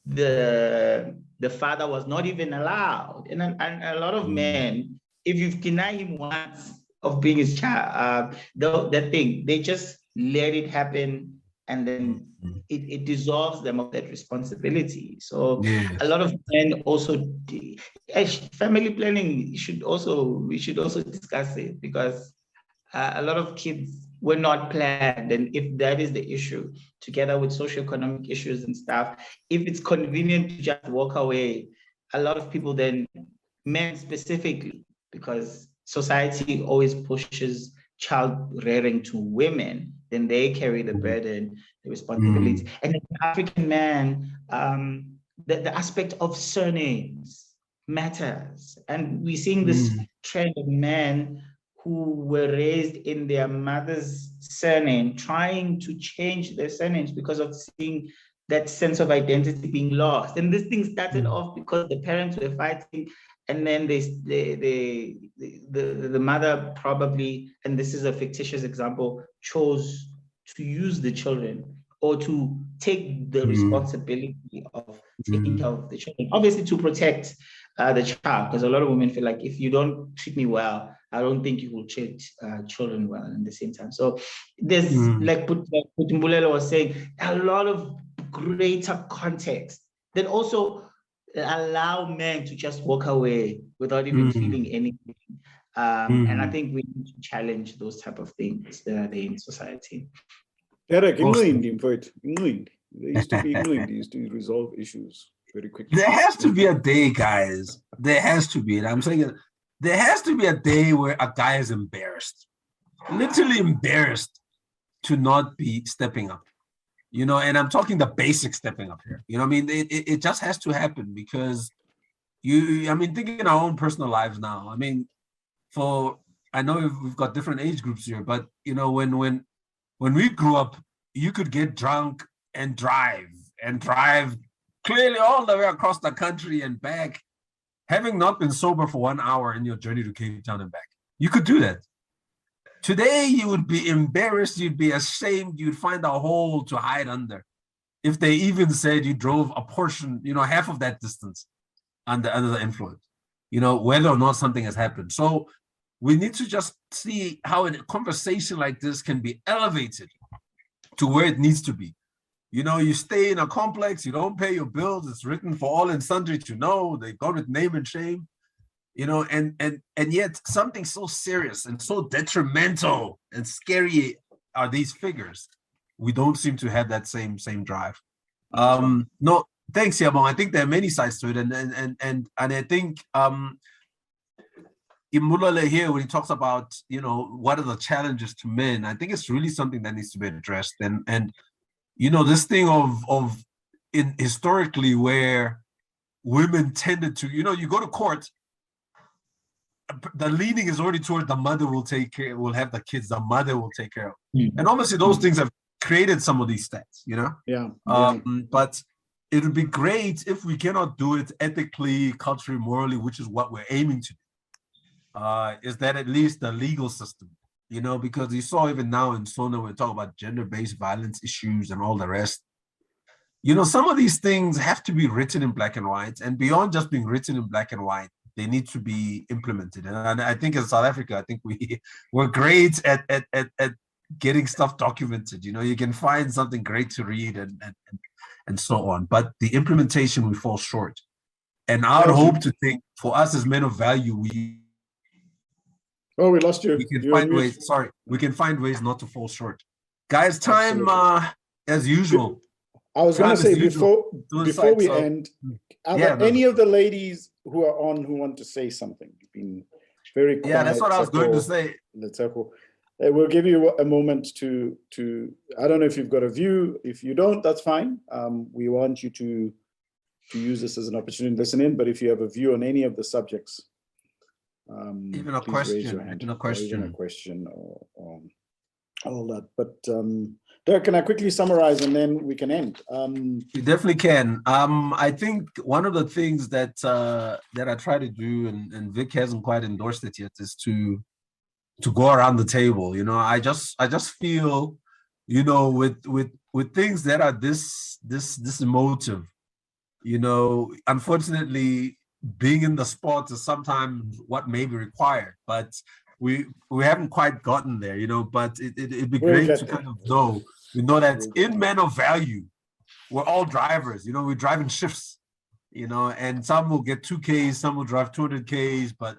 the father was not even allowed. And a lot of men, if you've denied him once of being his child, that thing, they just let it happen, and then it dissolves them of that responsibility. So a lot of men also, family planning we should also discuss it, because a lot of kids were not planned. And if that is the issue, together with socioeconomic issues and stuff, if it's convenient to just walk away, a lot of people then, men specifically, because society always pushes child rearing to women, then they carry the burden, the responsibility. And as an African man, the aspect of surnames matters. And we're seeing this trend of men who were raised in their mother's surname, trying to change their surnames because of seeing that sense of identity being lost. And this thing started off because the parents were fighting, and then the mother probably, and this is a fictitious example, chose to use the children or to take the responsibility of taking care of the children, obviously to protect the child, because a lot of women feel like, if you don't treat me well, I don't think you will treat children well at the same time. So there's, like Putumbulelo was saying, a lot of greater context that also allow men to just walk away without even feeling anything. And I think we need to challenge those type of things that are there in society.
Derek, there used to be England, used to resolve issues very quickly.
There has to be a day, guys. There has to be. I'm saying there has to be a day where a guy is embarrassed, literally embarrassed to not be stepping up. You know, and I'm talking the basic stepping up here. You know what I mean? It just has to happen, because thinking in our own personal lives now. I mean, I know we've got different age groups here, but you know, when we grew up, you could get drunk and drive clearly all the way across the country and back, having not been sober for 1 hour in your journey to Cape Town and back. You could do that. Today, you would be embarrassed, you'd be ashamed, you'd find a hole to hide under. If they even said you drove a portion, you know, half of that distance under the influence, you know, whether or not something has happened. So we need to just see how a conversation like this can be elevated to where it needs to be. You know, you stay in a complex, you don't pay your bills, it's written for all and sundry to know, they go with name and shame. You know, and yet something so serious and so detrimental and scary are these figures. We don't seem to have that same drive. No, thanks, Siyabonga. I think there are many sides to it, and I think Imulale here, when he talks about, you know, what are the challenges to men, I think it's really something that needs to be addressed. And you know, this thing of historically where women tended to, you know, you go to court, the leaning is already toward the mother will have the kids, the mother will take care of. And obviously those things have created some of these stats, you know? But it would be great if we cannot do it ethically, culturally, morally, which is what we're aiming to do, is that at least the legal system you know, because you saw even now in Sona, we're talking about gender-based violence issues and all the rest. You know, some of these things have to be written in black and white, and beyond just being written in black and white, they need to be implemented. And I think in South Africa, I think we're great at getting stuff documented. You know, you can find something great to read and so on, but the implementation we fall short. And I would hope to think for us as men of value, we
lost you.
We can
You're
find
on mute.
ways. Sorry, we can find ways not to fall short. Guys, time
Absolutely.
as usual.
I was going to
Time as
say
usual.
before we
So-
end, are
Yeah,
there any of the ladies who are on who want to say something? You've been very quiet.
Yeah, that's what I was going to
Tshepo,
say.
Letshepo. We'll give you a moment to. I don't know if you've got a view. If you don't, that's fine. We want you to use this as an opportunity to listen in. But if you have a view on any of the subjects,
Even a
please raise your
question.
hand.
Even a
Or
question.
even a question or all that. But Derek, can I quickly summarize and then we can end?
You definitely can. I think one of the things that that I try to do, and Vic hasn't quite endorsed it yet, is to go around the table. You know, I just feel, you know, with things that are this emotive, you know, unfortunately, being in the sport is sometimes what may be required, but we haven't quite gotten there, you know. But it'd be
We'll
great
get
to
there.
kind of know, we know that
We'll get
in men of value, we're all drivers, you know, we're driving shifts, you know, and some will get 2Ks, some will drive 200Ks, but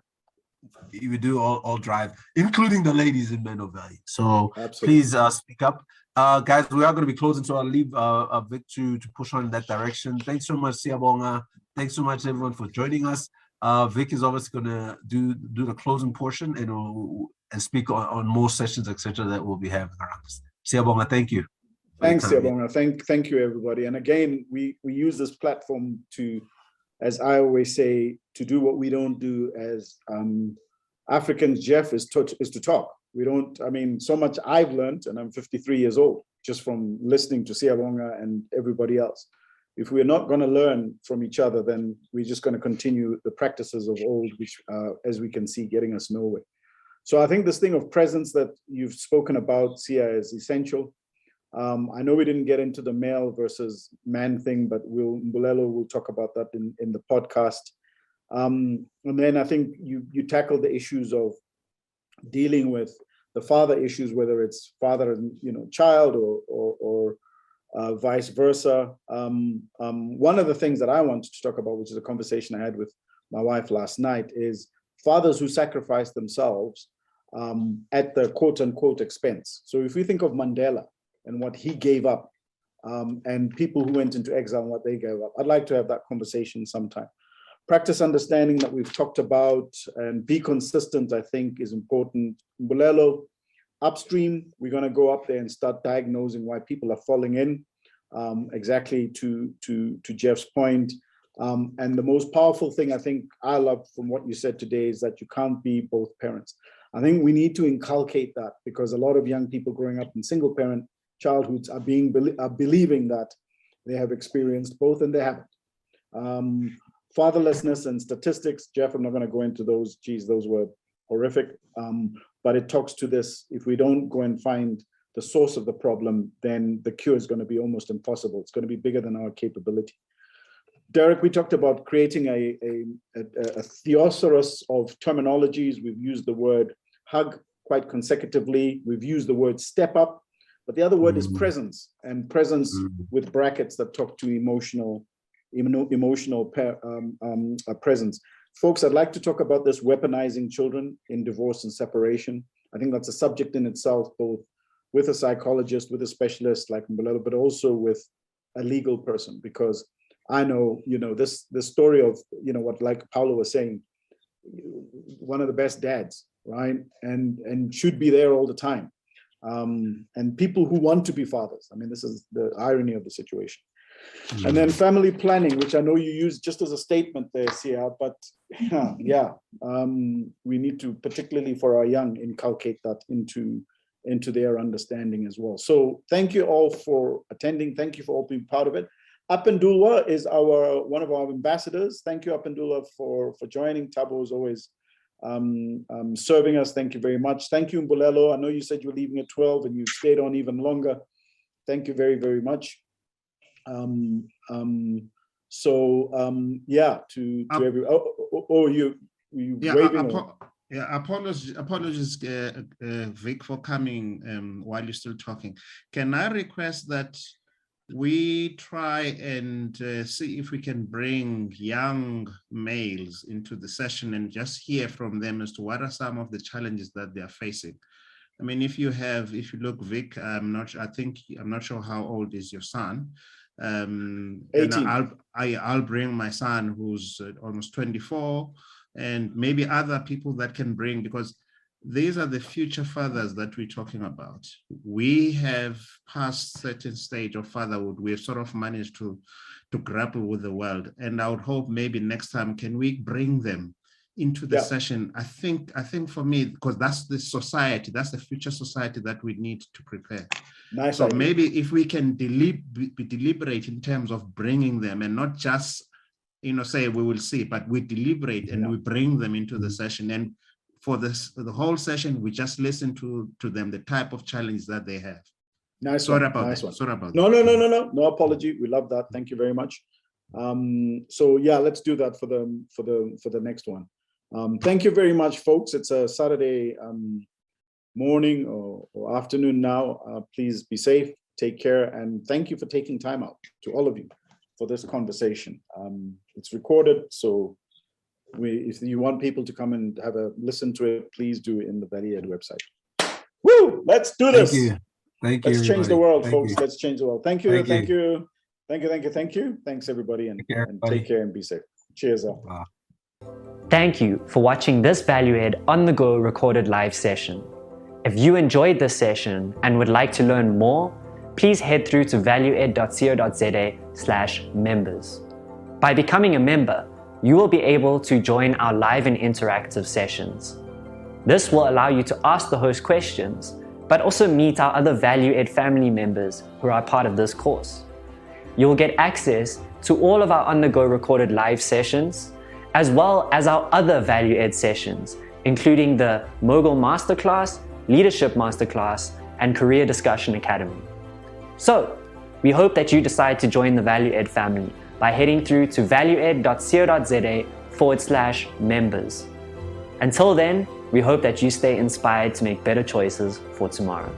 we do all drive, including the ladies in men of value. So
Absolutely.
please speak up. Guys, we are going to be closing, so I'll leave Vic to push on in that direction. Thanks so much, Siyabonga. Thanks so much, everyone, for joining us. Vic is obviously going to do the closing portion and speak on more sessions, etc., that we'll be having around this. Siyabonga, thank you.
Thanks, Siyabonga. Thank you, everybody. And again, we use this platform to, as I always say, to do what we don't do as Africans, Jeff, is to talk. We don't, I mean, so much I've learned, and I'm 53 years old, just from listening to Siyabonga and everybody else. If we're not going to learn from each other, then we're just going to continue the practices of old, which, as we can see, getting us nowhere. So I think this thing of presence that you've spoken about, Sia, is essential. I know we didn't get into the male versus man thing, but Mbulelo will talk about that in the podcast. And then I think you tackled the issues of dealing with the father issues, whether it's father and child or vice versa. One of the things that I wanted to talk about, which is a conversation I had with my wife last night, is fathers who sacrifice themselves at the quote unquote expense. So if we think of Mandela and what he gave up, and people who went into exile and what they gave up, I'd like to have that conversation sometime. Practice understanding that we've talked about and be consistent, I think, is important. Mbulelo, upstream, we're going to go up there and start diagnosing why people are falling in, exactly to Jeff's point. And the most powerful thing I think I love from what you said today is that you can't be both parents. I think we need to inculcate that, because a lot of young people growing up in single parent childhoods are believing that they have experienced both, and they haven't. Fatherlessness and statistics, Jeff, I'm not going to go into those. Geez, those were horrific. But it talks to this: if we don't go and find the source of the problem, then the cure is going to be almost impossible. It's going to be bigger than our capability. Derek, we talked about creating a thesaurus of terminologies. We've used the word hug quite consecutively. We've used the word step up, but the other word is presence, and presence with brackets that talk to emotional presence. Folks, I'd like to talk about this weaponizing children in divorce and separation. I think that's a subject in itself, both with a psychologist, with a specialist like Mbulelo, but also with a legal person, because I know, this story of, what, like Paulo was saying, one of the best dads, right? And should be there all the time. And people who want to be fathers. I mean, this is the irony of the situation. And then family planning, which I know you use just as a statement there, Sia, but we need to, particularly for our young, inculcate that into their understanding as well. So thank you all for attending. Thank you for all being part of it. Apendulwa is one of our ambassadors. Thank you, Apendulwa, for joining. Thabo is always serving us. Thank you very much. Thank you, Mbulelo. I know you said you were leaving at 12 and you stayed on even longer. Thank you very, very much. Yeah, to every. You waving.
Apologies, Vic, for coming while you're still talking. Can I request that we try and see if we can bring young males into the session and just hear from them as to what are some of the challenges that they are facing? I mean, if you look, Vic, I'm not sure how old is your son.
18.
And I'll bring my son who's almost 24, and maybe other people that can bring, because these are the future fathers that we're talking about. We have passed certain stage of fatherhood. We have sort of managed to grapple with the world. And I would hope maybe next time, can we bring them into the session? I think for me, because that's the society, that's the future society that we need to prepare.
Nice.
So
idea.
maybe if we can be deliberate in terms of bringing them, and not just, say we will see, but we deliberate and we bring them into the session. And for the whole session, we just listen to them, the type of challenge that they have. Sorry about that.
No apology. We love that. Thank you very much. So yeah, let's do that for the next one. Thank you very much, folks. It's a Saturday morning or afternoon now. Please be safe, take care, and thank you for taking time out, to all of you, for this conversation. It's recorded, so if you want people to come and have a listen to it, please do it in the Valley Ed website. Woo! Let's do this.
Thank you.
Let's change the world, folks.
You.
Let's change the world. Thank you. Thanks, everybody, and take care and be safe. Cheers.
Wow.
Thank you for watching this Value Ed on the go recorded live session. If you enjoyed this session and would like to learn more, please head through to valueed.co.za/members. By becoming a member, you will be able to join our live and interactive sessions. This will allow you to ask the host questions, but also meet our other Value Ed family members who are part of this course. You will get access to all of our on-the-go recorded live sessions, as well as our other Value Ed sessions, including the Mogul Masterclass, Leadership Masterclass, and Career Discussion Academy. So, we hope that you decide to join the Value Ed family by heading through to valueed.co.za/members. Until then, we hope that you stay inspired to make better choices for tomorrow.